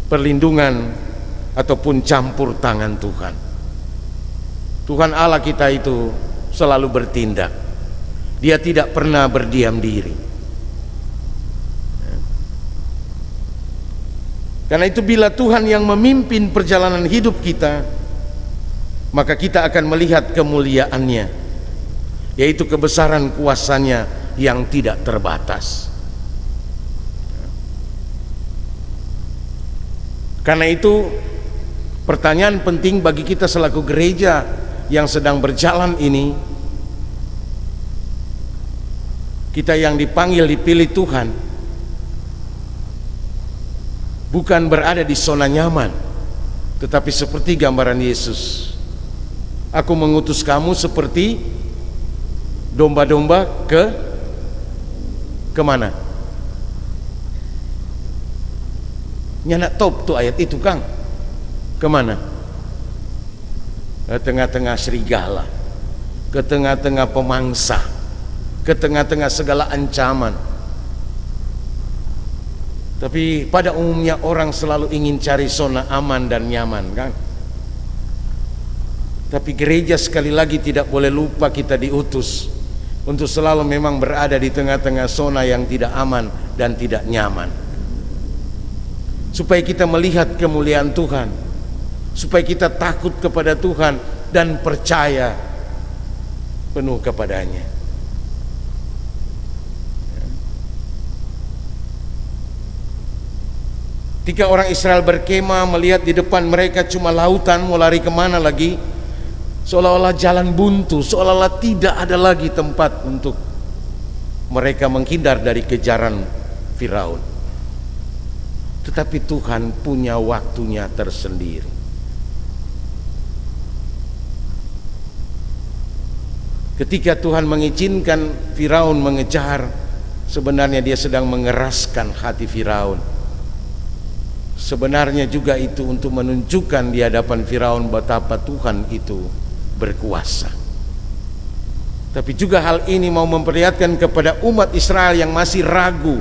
perlindungan ataupun campur tangan Tuhan. Tuhan Allah kita itu selalu bertindak. Dia tidak pernah berdiam diri. Karena itu bila Tuhan yang memimpin perjalanan hidup kita, maka kita akan melihat kemuliaannya, yaitu kebesaran kuasanya yang tidak terbatas. Karena itu pertanyaan penting bagi kita selaku gereja yang sedang berjalan ini, kita yang dipanggil, dipilih Tuhan, bukan berada di zona nyaman, tetapi seperti gambaran Yesus, aku mengutus kamu seperti domba-domba kemana? Nyanak top tuh ayat itu, Kang. Kemana? Ke tengah-tengah serigala, ke tengah-tengah pemangsa, ke tengah-tengah segala ancaman. Tapi pada umumnya orang selalu ingin cari zona aman dan nyaman, kan? Tapi gereja sekali lagi tidak boleh lupa kita diutus untuk selalu memang berada di tengah-tengah zona yang tidak aman dan tidak nyaman, supaya kita melihat kemuliaan Tuhan, supaya kita takut kepada Tuhan dan percaya penuh kepadanya. Ketika orang Israel berkemah, melihat di depan mereka cuma lautan, mau lari kemana lagi? Seolah-olah jalan buntu, seolah-olah tidak ada lagi tempat untuk mereka menghindar dari kejaran Firaun. Tetapi Tuhan punya waktunya tersendiri. Ketika Tuhan mengizinkan Firaun mengejar, sebenarnya dia sedang mengeraskan hati Firaun. Sebenarnya juga itu untuk menunjukkan di hadapan Firaun betapa Tuhan itu berkuasa. Tapi juga hal ini mau memperlihatkan kepada umat Israel yang masih ragu,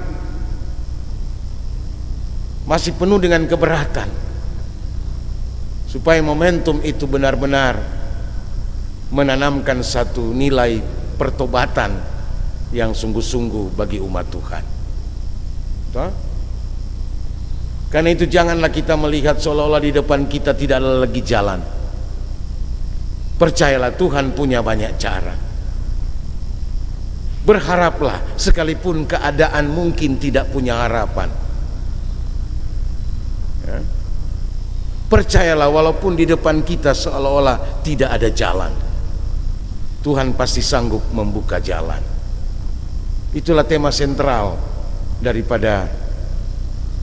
masih penuh dengan keberatan, supaya momentum itu benar-benar menanamkan satu nilai pertobatan yang sungguh-sungguh bagi umat Tuhan. Betul? Karena itu janganlah kita melihat seolah-olah di depan kita tidak ada lagi jalan. Percayalah, Tuhan punya banyak cara. Berharaplah sekalipun keadaan mungkin tidak punya harapan, ya. Percayalah walaupun di depan kita seolah-olah tidak ada jalan, Tuhan pasti sanggup membuka jalan. Itulah tema sentral daripada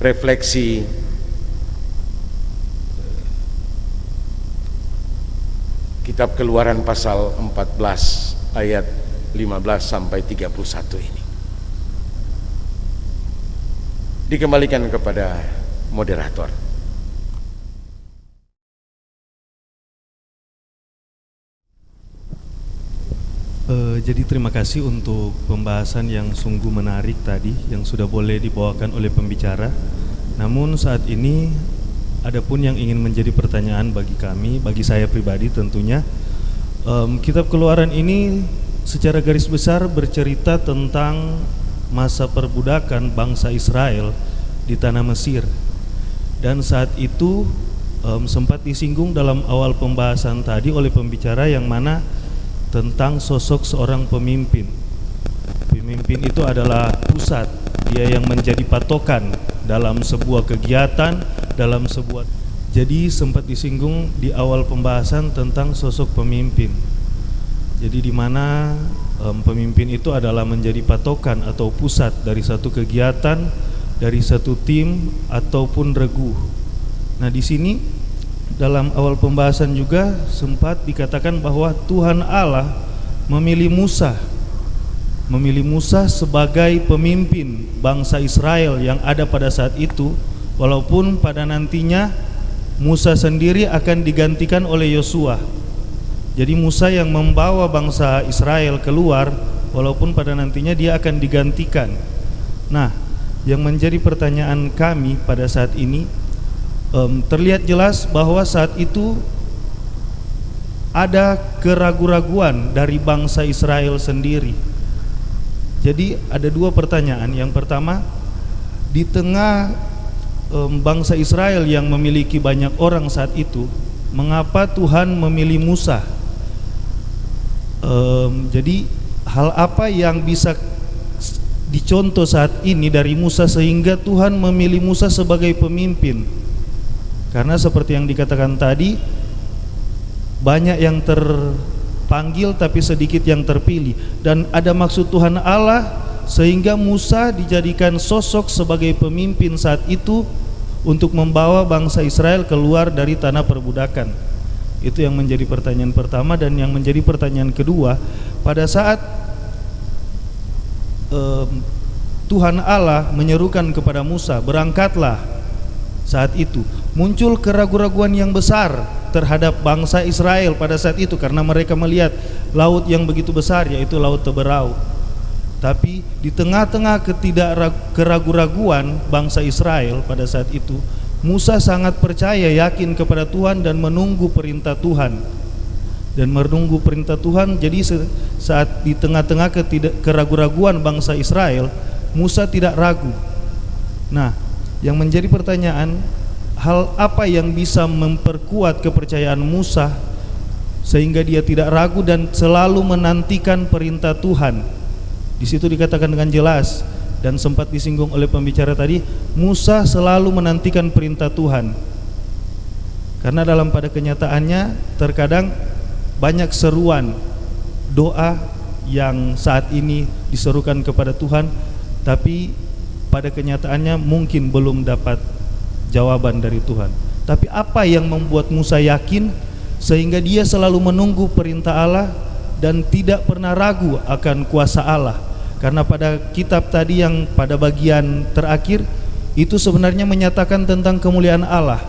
refleksi kitab Keluaran pasal 14 ayat 15 sampai 31 ini. Dikembalikan kepada moderator. Jadi terima kasih untuk pembahasan yang sungguh menarik tadi yang sudah boleh dibawakan oleh pembicara. Namun saat ini ada pun yang ingin menjadi pertanyaan bagi kami, bagi saya pribadi tentunya, Kitab Keluaran ini secara garis besar bercerita tentang masa perbudakan bangsa Israel di tanah Mesir. Dan saat itu sempat disinggung dalam awal pembahasan tadi oleh pembicara yang mana tentang sosok seorang pemimpin. Pemimpin itu adalah pusat, dia yang menjadi patokan dalam sebuah kegiatan, dalam sebuah. Jadi sempat disinggung di awal pembahasan tentang sosok pemimpin. Jadi di mana pemimpin itu adalah menjadi patokan atau pusat dari satu kegiatan, dari satu tim ataupun regu. Nah, di sini dalam awal pembahasan juga sempat dikatakan bahwa Tuhan Allah memilih Musa sebagai pemimpin bangsa Israel yang ada pada saat itu, walaupun pada nantinya Musa sendiri akan digantikan oleh Yosua. Jadi Musa yang membawa bangsa Israel keluar, walaupun pada nantinya dia akan digantikan. Nah, yang menjadi pertanyaan kami pada saat ini, terlihat jelas bahwa saat itu ada keraguan-raguan dari bangsa Israel sendiri. Jadi ada dua pertanyaan. Yang pertama, di tengah bangsa Israel yang memiliki banyak orang saat itu, mengapa Tuhan memilih Musa? Jadi hal apa yang bisa dicontoh saat ini dari Musa sehingga Tuhan memilih Musa sebagai pemimpin? Karena seperti yang dikatakan tadi, banyak yang terpanggil tapi sedikit yang terpilih, dan ada maksud Tuhan Allah sehingga Musa dijadikan sosok sebagai pemimpin saat itu untuk membawa bangsa Israel keluar dari tanah perbudakan. Itu yang menjadi pertanyaan pertama. Dan yang menjadi pertanyaan kedua, pada saat Tuhan Allah menyerukan kepada Musa, berangkatlah, saat itu muncul keraguan-raguan yang besar terhadap bangsa Israel pada saat itu, karena mereka melihat laut yang begitu besar, yaitu Laut Teberau. Tapi di tengah-tengah keraguan-raguan bangsa Israel pada saat itu, Musa sangat percaya, yakin kepada Tuhan dan menunggu perintah Tuhan. Dan menunggu perintah Tuhan, jadi saat di tengah-tengah keraguan-raguan bangsa Israel, Musa tidak ragu. Nah, yang menjadi pertanyaan, hal apa yang bisa memperkuat kepercayaan Musa sehingga dia tidak ragu dan selalu menantikan perintah Tuhan? Di situ dikatakan dengan jelas dan sempat disinggung oleh pembicara tadi, Musa selalu menantikan perintah Tuhan. Karena pada kenyataannya terkadang banyak seruan doa yang saat ini diserukan kepada Tuhan, tapi pada kenyataannya mungkin belum dapat jawaban dari Tuhan. Tapi apa yang membuat Musa yakin sehingga dia selalu menunggu perintah Allah dan tidak pernah ragu akan kuasa Allah? Karena pada kitab tadi yang pada bagian terakhir itu sebenarnya menyatakan tentang kemuliaan Allah,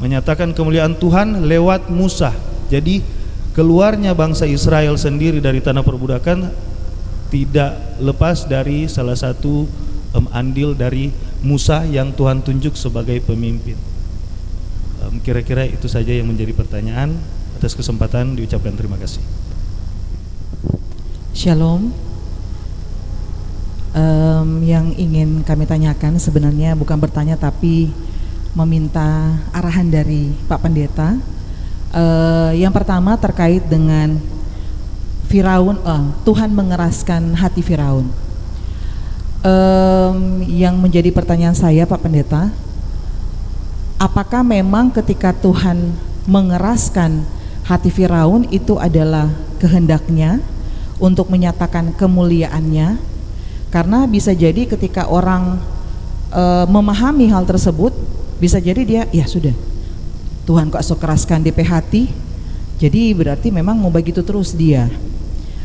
menyatakan kemuliaan Tuhan lewat Musa. Jadi keluarnya bangsa Israel sendiri dari tanah perbudakan tidak lepas dari salah satu andil dari Musa yang Tuhan tunjuk sebagai pemimpin. Kira-kira itu saja yang menjadi pertanyaan. Atas kesempatan diucapkan terima kasih. Shalom. Yang ingin kami tanyakan sebenarnya bukan bertanya tapi meminta arahan dari Pak Pendeta. Yang pertama terkait dengan Firaun, Tuhan mengeraskan hati Firaun. Yang menjadi pertanyaan saya, Pak Pendeta, apakah memang ketika Tuhan mengeraskan hati Firaun itu adalah kehendaknya untuk menyatakan kemuliaannya? Karena bisa jadi ketika orang memahami hal tersebut, bisa jadi dia, ya sudah, Tuhan kok keraskan DP hati, jadi berarti memang mau begitu terus dia.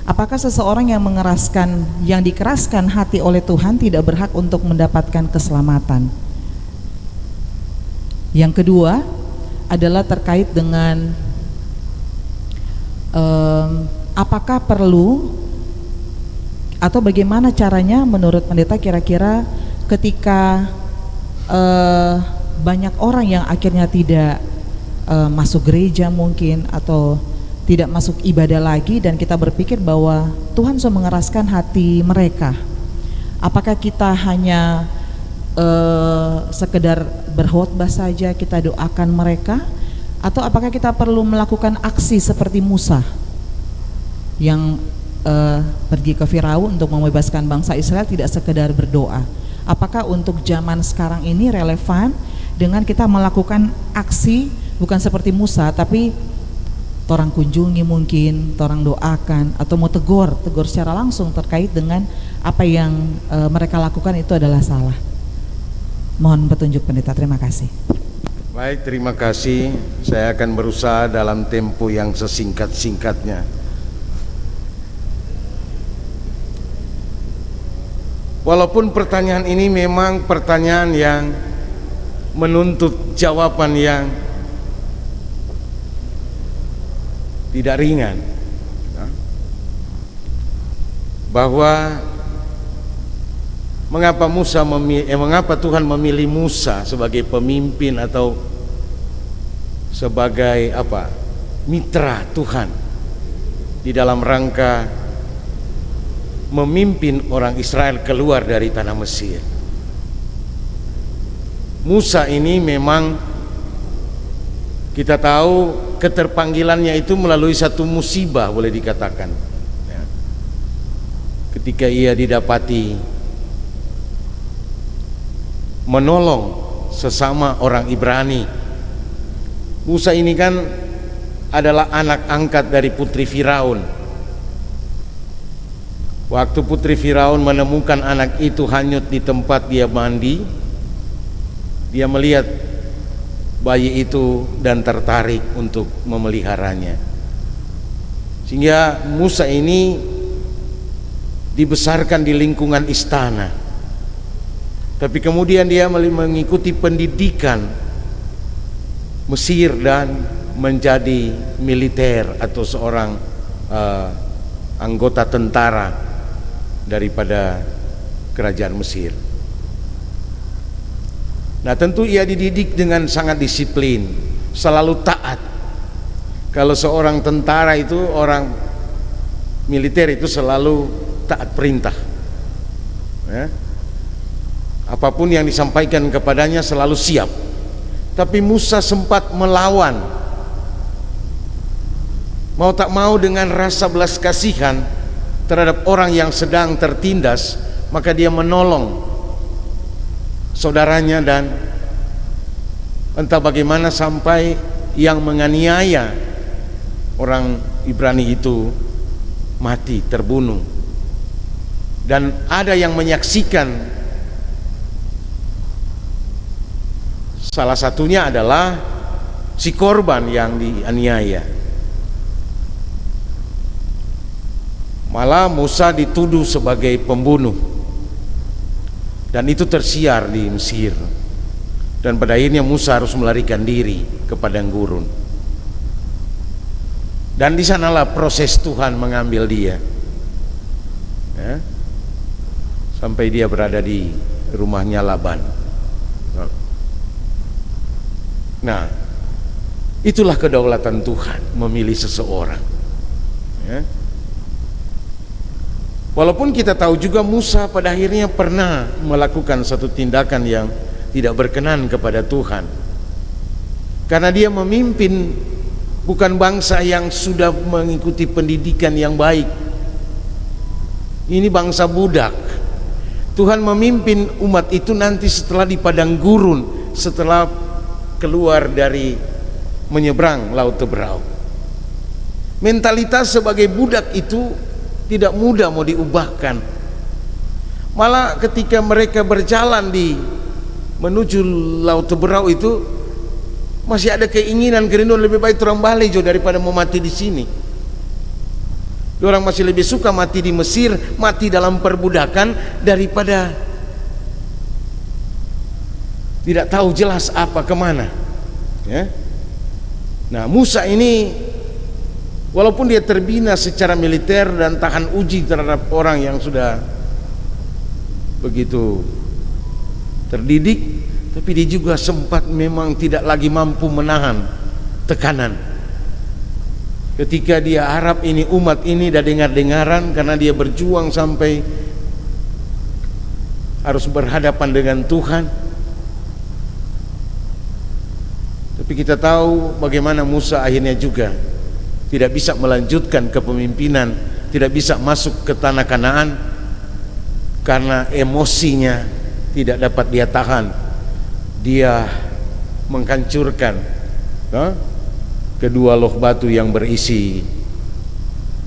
Apakah seseorang yang dikeraskan hati oleh Tuhan tidak berhak untuk mendapatkan keselamatan? Yang kedua adalah terkait dengan apakah perlu atau bagaimana caranya menurut pendeta kira-kira ketika banyak orang yang akhirnya tidak masuk gereja mungkin atau tidak masuk ibadah lagi dan kita berpikir bahwa Tuhan sudah mengeraskan hati mereka. Apakah kita hanya sekedar berkhotbah saja, kita doakan mereka, atau apakah kita perlu melakukan aksi seperti Musa yang pergi ke Firaun untuk membebaskan bangsa Israel, tidak sekedar berdoa? Apakah untuk zaman sekarang ini relevan dengan kita melakukan aksi bukan seperti Musa, tapi orang kunjungi mungkin, orang doakan, atau mau tegur secara langsung terkait dengan apa yang mereka lakukan itu adalah salah? Mohon petunjuk pendeta, terima kasih. Baik, terima kasih. Saya akan berusaha dalam tempo yang sesingkat-singkatnya. Walaupun pertanyaan ini memang pertanyaan yang menuntut jawaban yang tidak ringan, bahwa mengapa Tuhan memilih Musa sebagai pemimpin atau sebagai mitra Tuhan di dalam rangka memimpin orang Israel keluar dari tanah Mesir. Musa ini memang kita tahu keterpanggilannya itu melalui satu musibah, boleh dikatakan, ya. Ketika ia didapati menolong sesama orang Ibrani. Musa ini kan adalah anak angkat dari putri Firaun. Waktu putri Firaun menemukan anak itu hanyut di tempat dia mandi, dia melihat bayi itu dan tertarik untuk memeliharanya. Sehingga Musa ini dibesarkan di lingkungan istana. Tapi kemudian dia mengikuti pendidikan Mesir dan menjadi militer atau seorang anggota tentara daripada kerajaan Mesir. Nah, tentu ia dididik dengan sangat disiplin, selalu taat. Kalau seorang tentara itu, orang militer itu selalu taat perintah, ya. Apapun yang disampaikan kepadanya selalu siap. Tapi Musa sempat melawan, mau tak mau dengan rasa belas kasihan terhadap orang yang sedang tertindas, maka dia menolong saudaranya dan entah bagaimana sampai yang menganiaya orang Ibrani itu mati, terbunuh. Dan ada yang menyaksikan, salah satunya adalah si korban yang dianiaya. Malah Musa dituduh sebagai pembunuh, dan itu tersiar di Mesir. Dan pada akhirnya Musa harus melarikan diri ke padang gurun. Dan di sanalah proses Tuhan mengambil dia, ya, sampai dia berada di rumahnya Laban. Nah, itulah kedaulatan Tuhan memilih seseorang, ya. Walaupun kita tahu juga Musa pada akhirnya pernah melakukan satu tindakan yang tidak berkenan kepada Tuhan, karena dia memimpin bukan bangsa yang sudah mengikuti pendidikan yang baik. Ini bangsa budak. Tuhan memimpin umat itu nanti setelah di padang gurun, setelah keluar dari menyeberang Laut Teberau. Mentalitas sebagai budak itu tidak mudah mau diubahkan. Malah ketika mereka berjalan menuju Laut Teberau itu masih ada keinginan, kerinduan, lebih baik orang balik jauh daripada mau mati di sini. Orang masih lebih suka mati di Mesir, mati dalam perbudakan, daripada tidak tahu jelas apa kemana, ya. Nah, Musa ini walaupun dia terbina secara militer dan tahan uji terhadap orang yang sudah begitu terdidik, tapi dia juga sempat memang tidak lagi mampu menahan tekanan. ketika dia harap ini umat ini dah dengar-dengaran, karena dia berjuang sampai harus berhadapan dengan Tuhan. Tapi kita tahu bagaimana Musa akhirnya juga tidak bisa melanjutkan kepemimpinan, tidak bisa masuk ke tanah Kanaan karena emosinya tidak dapat dia tahan. Dia menghancurkan kedua loh batu yang berisi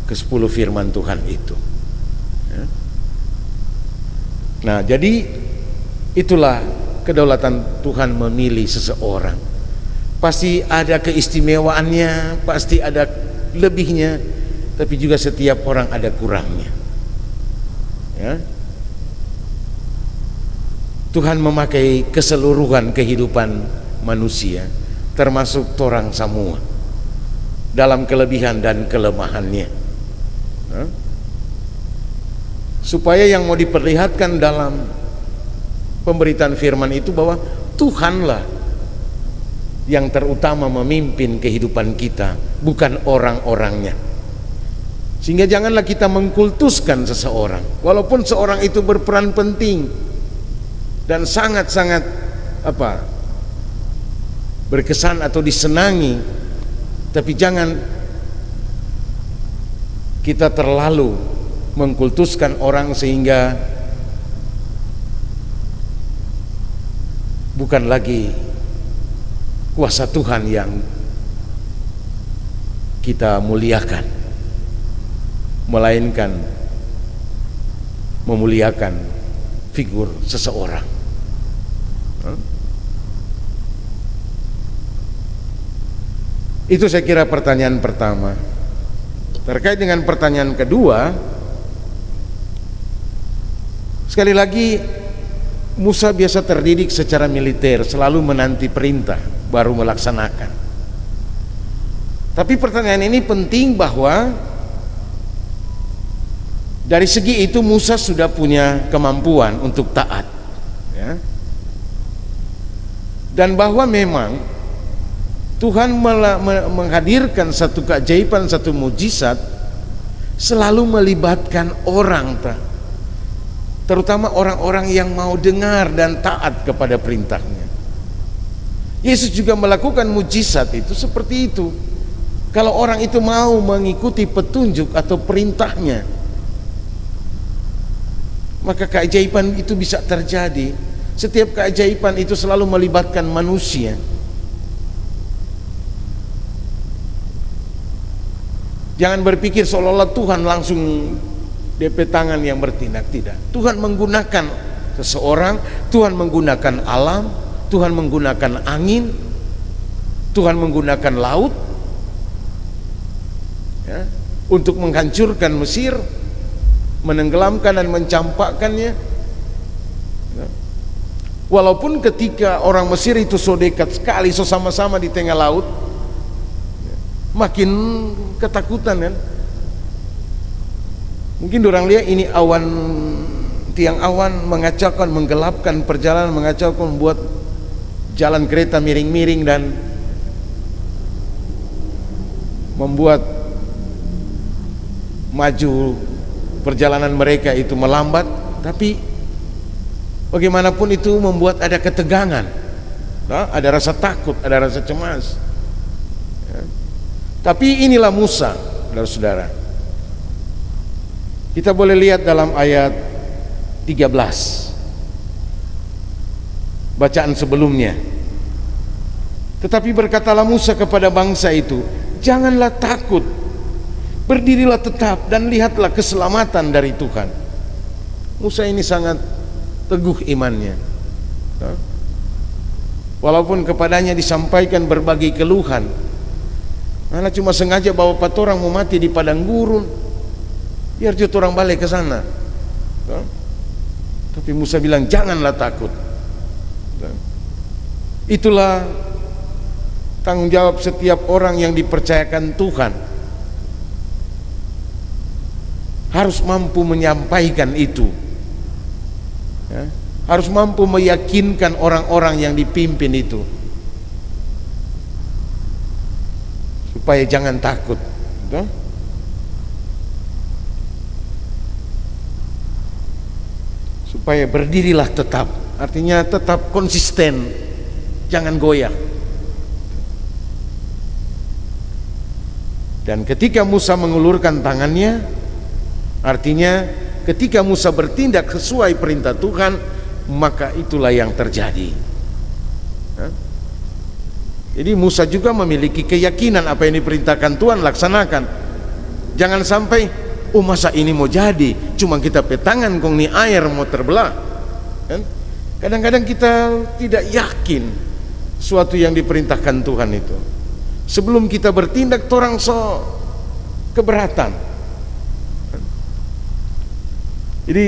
ke-10 firman Tuhan itu. Nah, jadi itulah kedaulatan Tuhan memilih seseorang. Pasti ada keistimewaannya, pasti ada lebihnya, tapi juga setiap orang ada kurangnya. Ya. Tuhan memakai keseluruhan kehidupan manusia, termasuk torang semua, dalam kelebihan dan kelemahannya. Supaya yang mau diperlihatkan dalam pemberitaan firman itu bahwa Tuhanlah yang terutama memimpin kehidupan kita, bukan orang-orangnya. Sehingga janganlah kita mengkultuskan seseorang, walaupun seorang itu berperan penting dan sangat-sangat berkesan atau disenangi, tapi jangan kita terlalu mengkultuskan orang sehingga bukan lagi kuasa Tuhan yang kita muliakan, melainkan memuliakan figur seseorang. Itu saya kira pertanyaan pertama. Terkait dengan pertanyaan kedua, sekali lagi Musa biasa terdidik secara militer, selalu menanti perintah baru melaksanakan. Tapi pertanyaan ini penting bahwa dari segi itu Musa sudah punya kemampuan untuk taat, ya. Dan bahwa memang Tuhan menghadirkan satu keajaiban, satu mujizat, selalu melibatkan orang, terutama orang-orang yang mau dengar dan taat kepada perintahnya. Yesus juga melakukan mujizat itu seperti itu. Kalau orang itu mau mengikuti petunjuk atau perintahnya, maka keajaiban itu bisa terjadi. Setiap keajaiban itu selalu melibatkan manusia. Jangan berpikir seolah-olah Tuhan langsung DP tangan yang bertindak. Tidak. Tuhan menggunakan seseorang, Tuhan menggunakan alam, Tuhan menggunakan angin, Tuhan menggunakan laut, ya, untuk menghancurkan Mesir, menenggelamkan dan mencampakkannya. Walaupun ketika orang Mesir itu so dekat sekali, so sama-sama di tengah laut, makin ketakutan kan. Mungkin orang lihat ini awan, tiang awan mengacaukan, menggelapkan perjalanan, mengacaukan, membuat jalan kereta miring-miring dan membuat maju perjalanan mereka itu melambat. Tapi bagaimanapun itu membuat ada ketegangan, ada rasa takut, ada rasa cemas, ya. Tapi inilah Musa, saudara-saudara. Kita boleh lihat dalam ayat 13, bacaan sebelumnya. Tetapi berkatalah Musa kepada bangsa itu, janganlah takut, berdirilah tetap dan lihatlah keselamatan dari Tuhan. Musa ini sangat teguh imannya, walaupun kepadanya disampaikan berbagai keluhan. Malah cuma sengaja bawa 4 orang mau mati di padang gurun, biar jut orang balik ke sana. Tapi Musa bilang janganlah takut. Itulah tanggung jawab setiap orang yang dipercayakan Tuhan, harus mampu menyampaikan itu, ya, harus mampu meyakinkan orang-orang yang dipimpin itu supaya jangan takut, Betul? Supaya berdirilah tetap, artinya tetap konsisten, jangan goyah. Dan ketika Musa mengulurkan tangannya, artinya ketika Musa bertindak sesuai perintah Tuhan, maka itulah yang terjadi. Jadi Musa juga memiliki keyakinan apa yang diperintahkan Tuhan laksanakan. Jangan sampai, oh masa ini mau jadi, cuma kita petangan kong ni air mau terbelah. Kadang-kadang kita tidak yakin suatu yang diperintahkan Tuhan itu. Sebelum kita bertindak, orang so keberatan. Jadi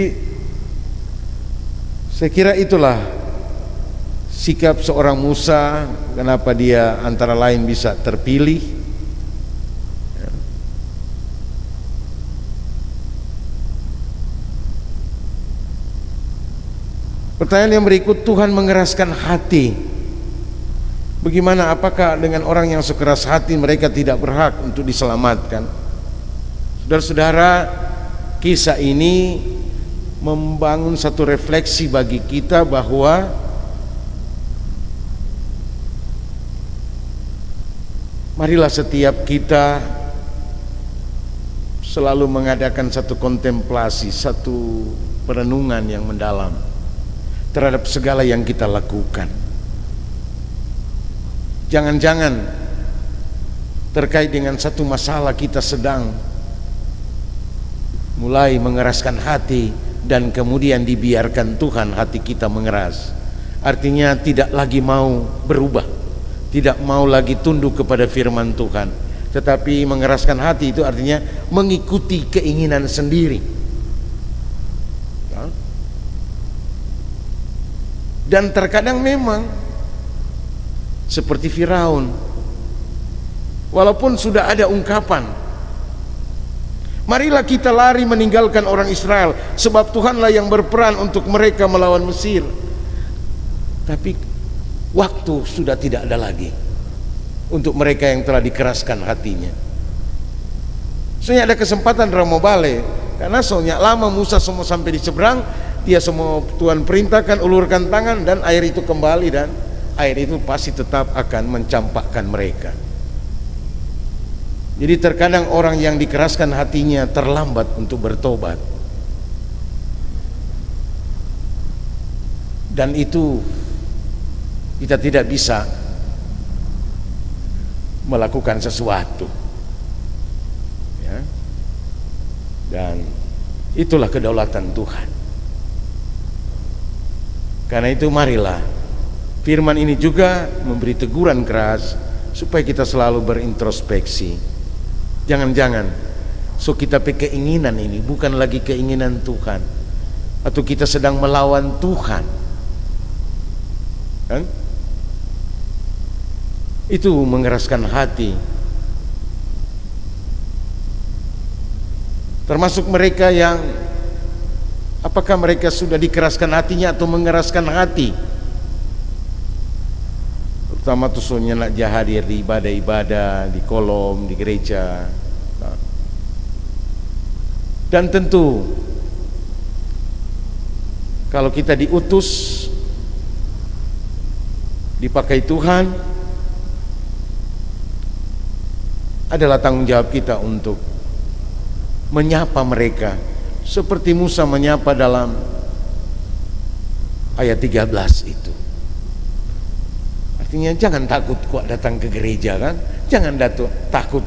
saya kira itulah sikap seorang Musa, kenapa dia antara lain bisa terpilih. Pertanyaan yang berikut, Tuhan mengeraskan hati. Bagaimana, apakah dengan orang yang sekeras hati mereka tidak berhak untuk diselamatkan? Saudara-saudara, kisah ini membangun satu refleksi bagi kita bahwa marilah setiap kita selalu mengadakan satu kontemplasi, satu perenungan yang mendalam terhadap segala yang kita lakukan. Jangan-jangan terkait dengan satu masalah kita sedang mulai mengeraskan hati dan kemudian dibiarkan Tuhan hati kita mengeras. Artinya tidak lagi mau berubah, tidak mau lagi tunduk kepada firman Tuhan, tetapi mengeraskan hati itu artinya mengikuti keinginan sendiri. Dan terkadang memang seperti Firaun, walaupun sudah ada ungkapan, marilah kita lari meninggalkan orang Israel, sebab Tuhanlah yang berperan untuk mereka melawan Mesir. Tapi waktu sudah tidak ada lagi untuk mereka yang telah dikeraskan hatinya. Soalnya ada kesempatan Ramo balik, karena soalnya lama Musa semua sampai di seberang, dia semua Tuhan perintahkan ulurkan tangan dan air itu kembali, dan air itu pasti tetap akan mencampakkan mereka. Jadi terkadang orang yang dikeraskan hatinya terlambat untuk bertobat, dan itu kita tidak bisa melakukan sesuatu, ya. Dan itulah kedaulatan Tuhan. Karena itu marilah firman ini juga memberi teguran keras supaya kita selalu berintrospeksi. Jangan-jangan kita pakai keinginan ini bukan lagi keinginan Tuhan, atau kita sedang melawan Tuhan, kan? Itu mengeraskan hati. Termasuk mereka yang apakah mereka sudah dikeraskan hatinya atau mengeraskan hati? Pertama tusunya nak hadir di ibadah-ibadah, di kolom, di gereja. Dan tentu kalau kita diutus, dipakai Tuhan, adalah tanggung jawab kita untuk menyapa mereka seperti Musa menyapa dalam ayat 13 itu. Artinya jangan takut kok datang ke gereja, kan? Jangan takut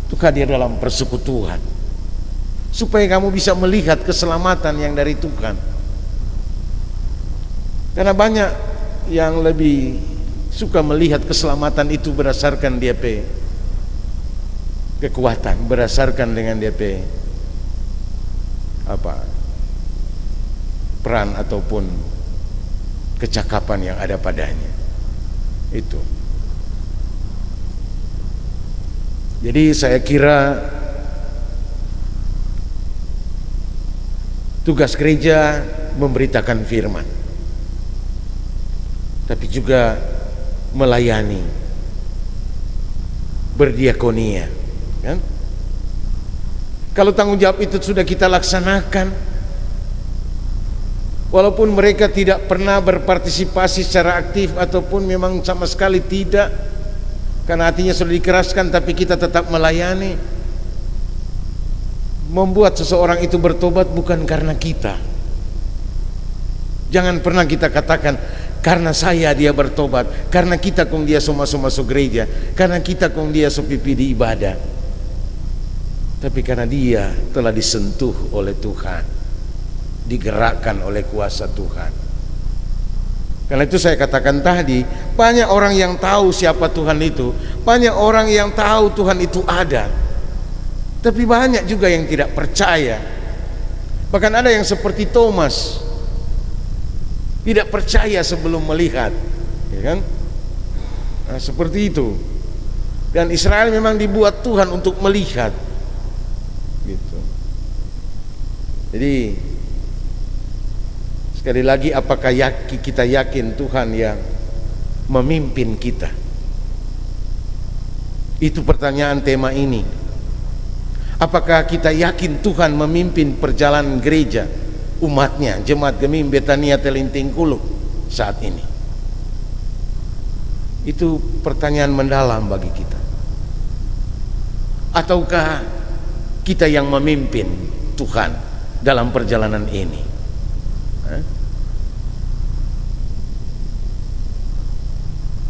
untuk hadir dalam persekutuan, supaya kamu bisa melihat keselamatan yang dari Tuhan. Karena banyak yang lebih suka melihat keselamatan itu berdasarkan dia kekuatan, berdasarkan dengan dia peran ataupun kecakapan yang ada padanya. Itu. Jadi saya kira tugas gereja memberitakan firman, tapi juga melayani, berdiakonia, kan? Kalau tanggung jawab itu sudah kita laksanakan, walaupun mereka tidak pernah berpartisipasi secara aktif ataupun memang sama sekali tidak, karena hatinya sudah dikeraskan, tapi kita tetap melayani, membuat seseorang itu bertobat bukan karena kita. Jangan pernah kita katakan karena saya dia bertobat, karena kita kong dia masuk gereja, karena kita kong dia pipi di ibadah. Tapi karena dia telah disentuh oleh Tuhan, digerakkan oleh kuasa Tuhan. Karena itu saya katakan tadi, banyak orang yang tahu siapa Tuhan itu, banyak orang yang tahu Tuhan itu ada, tapi banyak juga yang tidak percaya. Bahkan ada yang seperti Thomas, tidak percaya sebelum melihat, ya kan? Nah, seperti itu. Dan Israel memang dibuat Tuhan untuk melihat, gitu. Jadi sekali lagi, apakah kita yakin Tuhan yang memimpin kita? Itu pertanyaan tema ini. Apakah kita yakin Tuhan memimpin perjalanan gereja, umatnya, Jemaat Gemim Betania Telinting Kulu saat ini? Itu pertanyaan mendalam bagi kita. Ataukah kita yang memimpin Tuhan dalam perjalanan ini?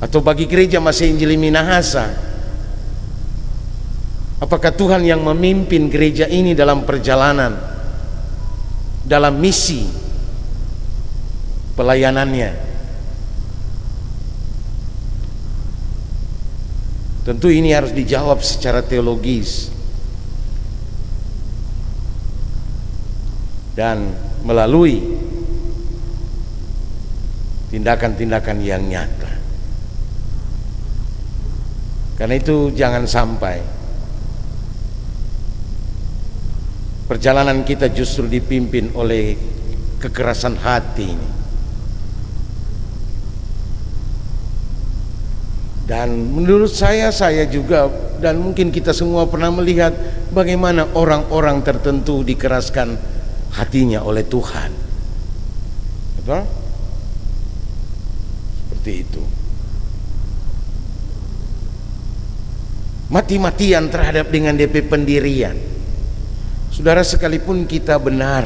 Atau bagi gereja Masih Injili Minahasa, apakah Tuhan yang memimpin gereja ini dalam perjalanan, dalam misi pelayanannya? Tentu ini harus dijawab secara teologis dan melalui tindakan-tindakan yang nyata. Karena itu jangan sampai perjalanan kita justru dipimpin oleh kekerasan hati ini. Dan menurut saya juga, dan mungkin kita semua pernah melihat bagaimana orang-orang tertentu dikeraskan hatinya oleh Tuhan. Betul? Seperti itu. Mati-matian terhadap dengan DP pendirian. Saudara, sekalipun kita benar,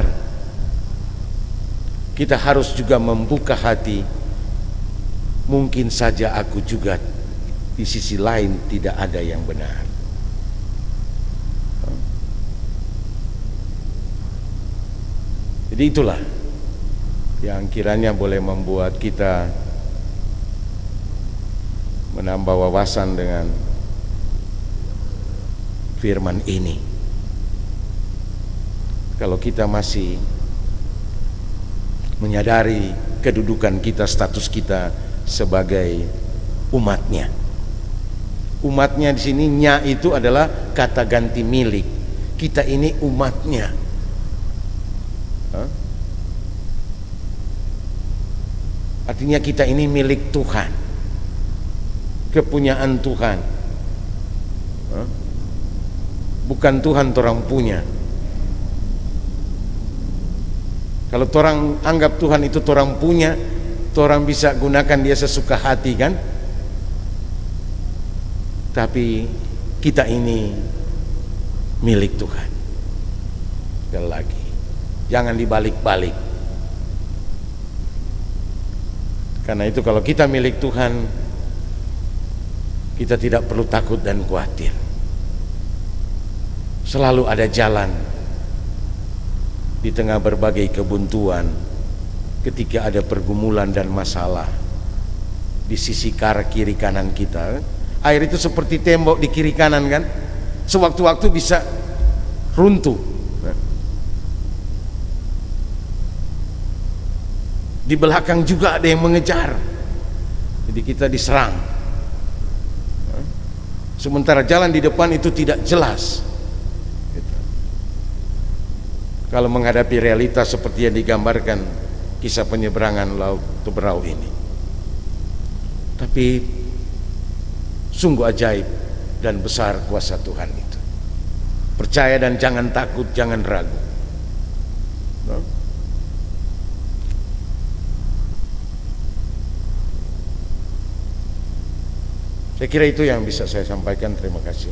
kita harus juga membuka hati. Mungkin saja aku juga di sisi lain tidak ada yang benar. Jadi itulah yang kiranya boleh membuat kita menambah wawasan dengan firman ini. Kalau kita masih menyadari kedudukan kita, status kita sebagai umatnya. Umatnya di sini, nya itu adalah kata ganti milik. Kita ini umatnya. Artinya kita ini milik Tuhan, kepunyaan Tuhan. Bukan Tuhan torang punya. Kalau torang anggap Tuhan itu torang punya, torang bisa gunakan dia sesuka hati, kan? Tapi kita ini milik Tuhan. Sekali lagi, jangan dibalik-balik. Karena itu kalau kita milik Tuhan, kita tidak perlu takut dan khawatir. Selalu ada jalan di tengah berbagai kebuntuan. Ketika ada pergumulan dan masalah di sisi kiri kanan kita, air itu seperti tembok di kiri kanan, kan? Sewaktu-waktu bisa runtuh. Di belakang juga ada yang mengejar, jadi kita diserang. Sementara jalan di depan itu tidak jelas. Kalau menghadapi realitas seperti yang digambarkan kisah penyeberangan Laut Teberau ini. Tapi sungguh ajaib dan besar kuasa Tuhan itu. Percaya dan jangan takut, jangan ragu. Saya kira itu yang bisa saya sampaikan. Terima kasih.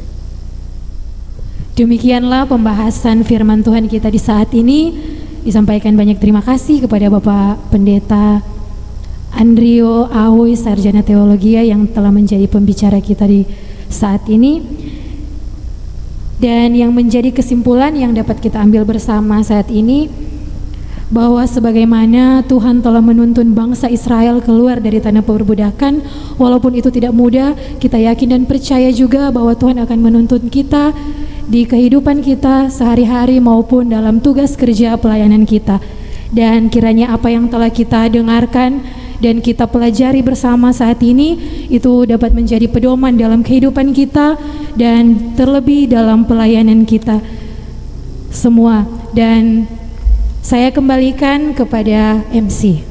Demikianlah pembahasan firman Tuhan kita di saat ini. Disampaikan banyak terima kasih kepada Bapak Pendeta Andrio Awoy, Sarjana Teologi yang telah menjadi pembicara kita di saat ini. Dan yang menjadi kesimpulan yang dapat kita ambil bersama saat ini, bahwa sebagaimana Tuhan telah menuntun bangsa Israel keluar dari tanah perbudakan, walaupun itu tidak mudah, kita yakin dan percaya juga bahwa Tuhan akan menuntun kita di kehidupan kita sehari-hari maupun dalam tugas kerja pelayanan kita. Dan kiranya apa yang telah kita dengarkan dan kita pelajari bersama saat ini itu dapat menjadi pedoman dalam kehidupan kita dan terlebih dalam pelayanan kita semua. Dan saya kembalikan kepada MC.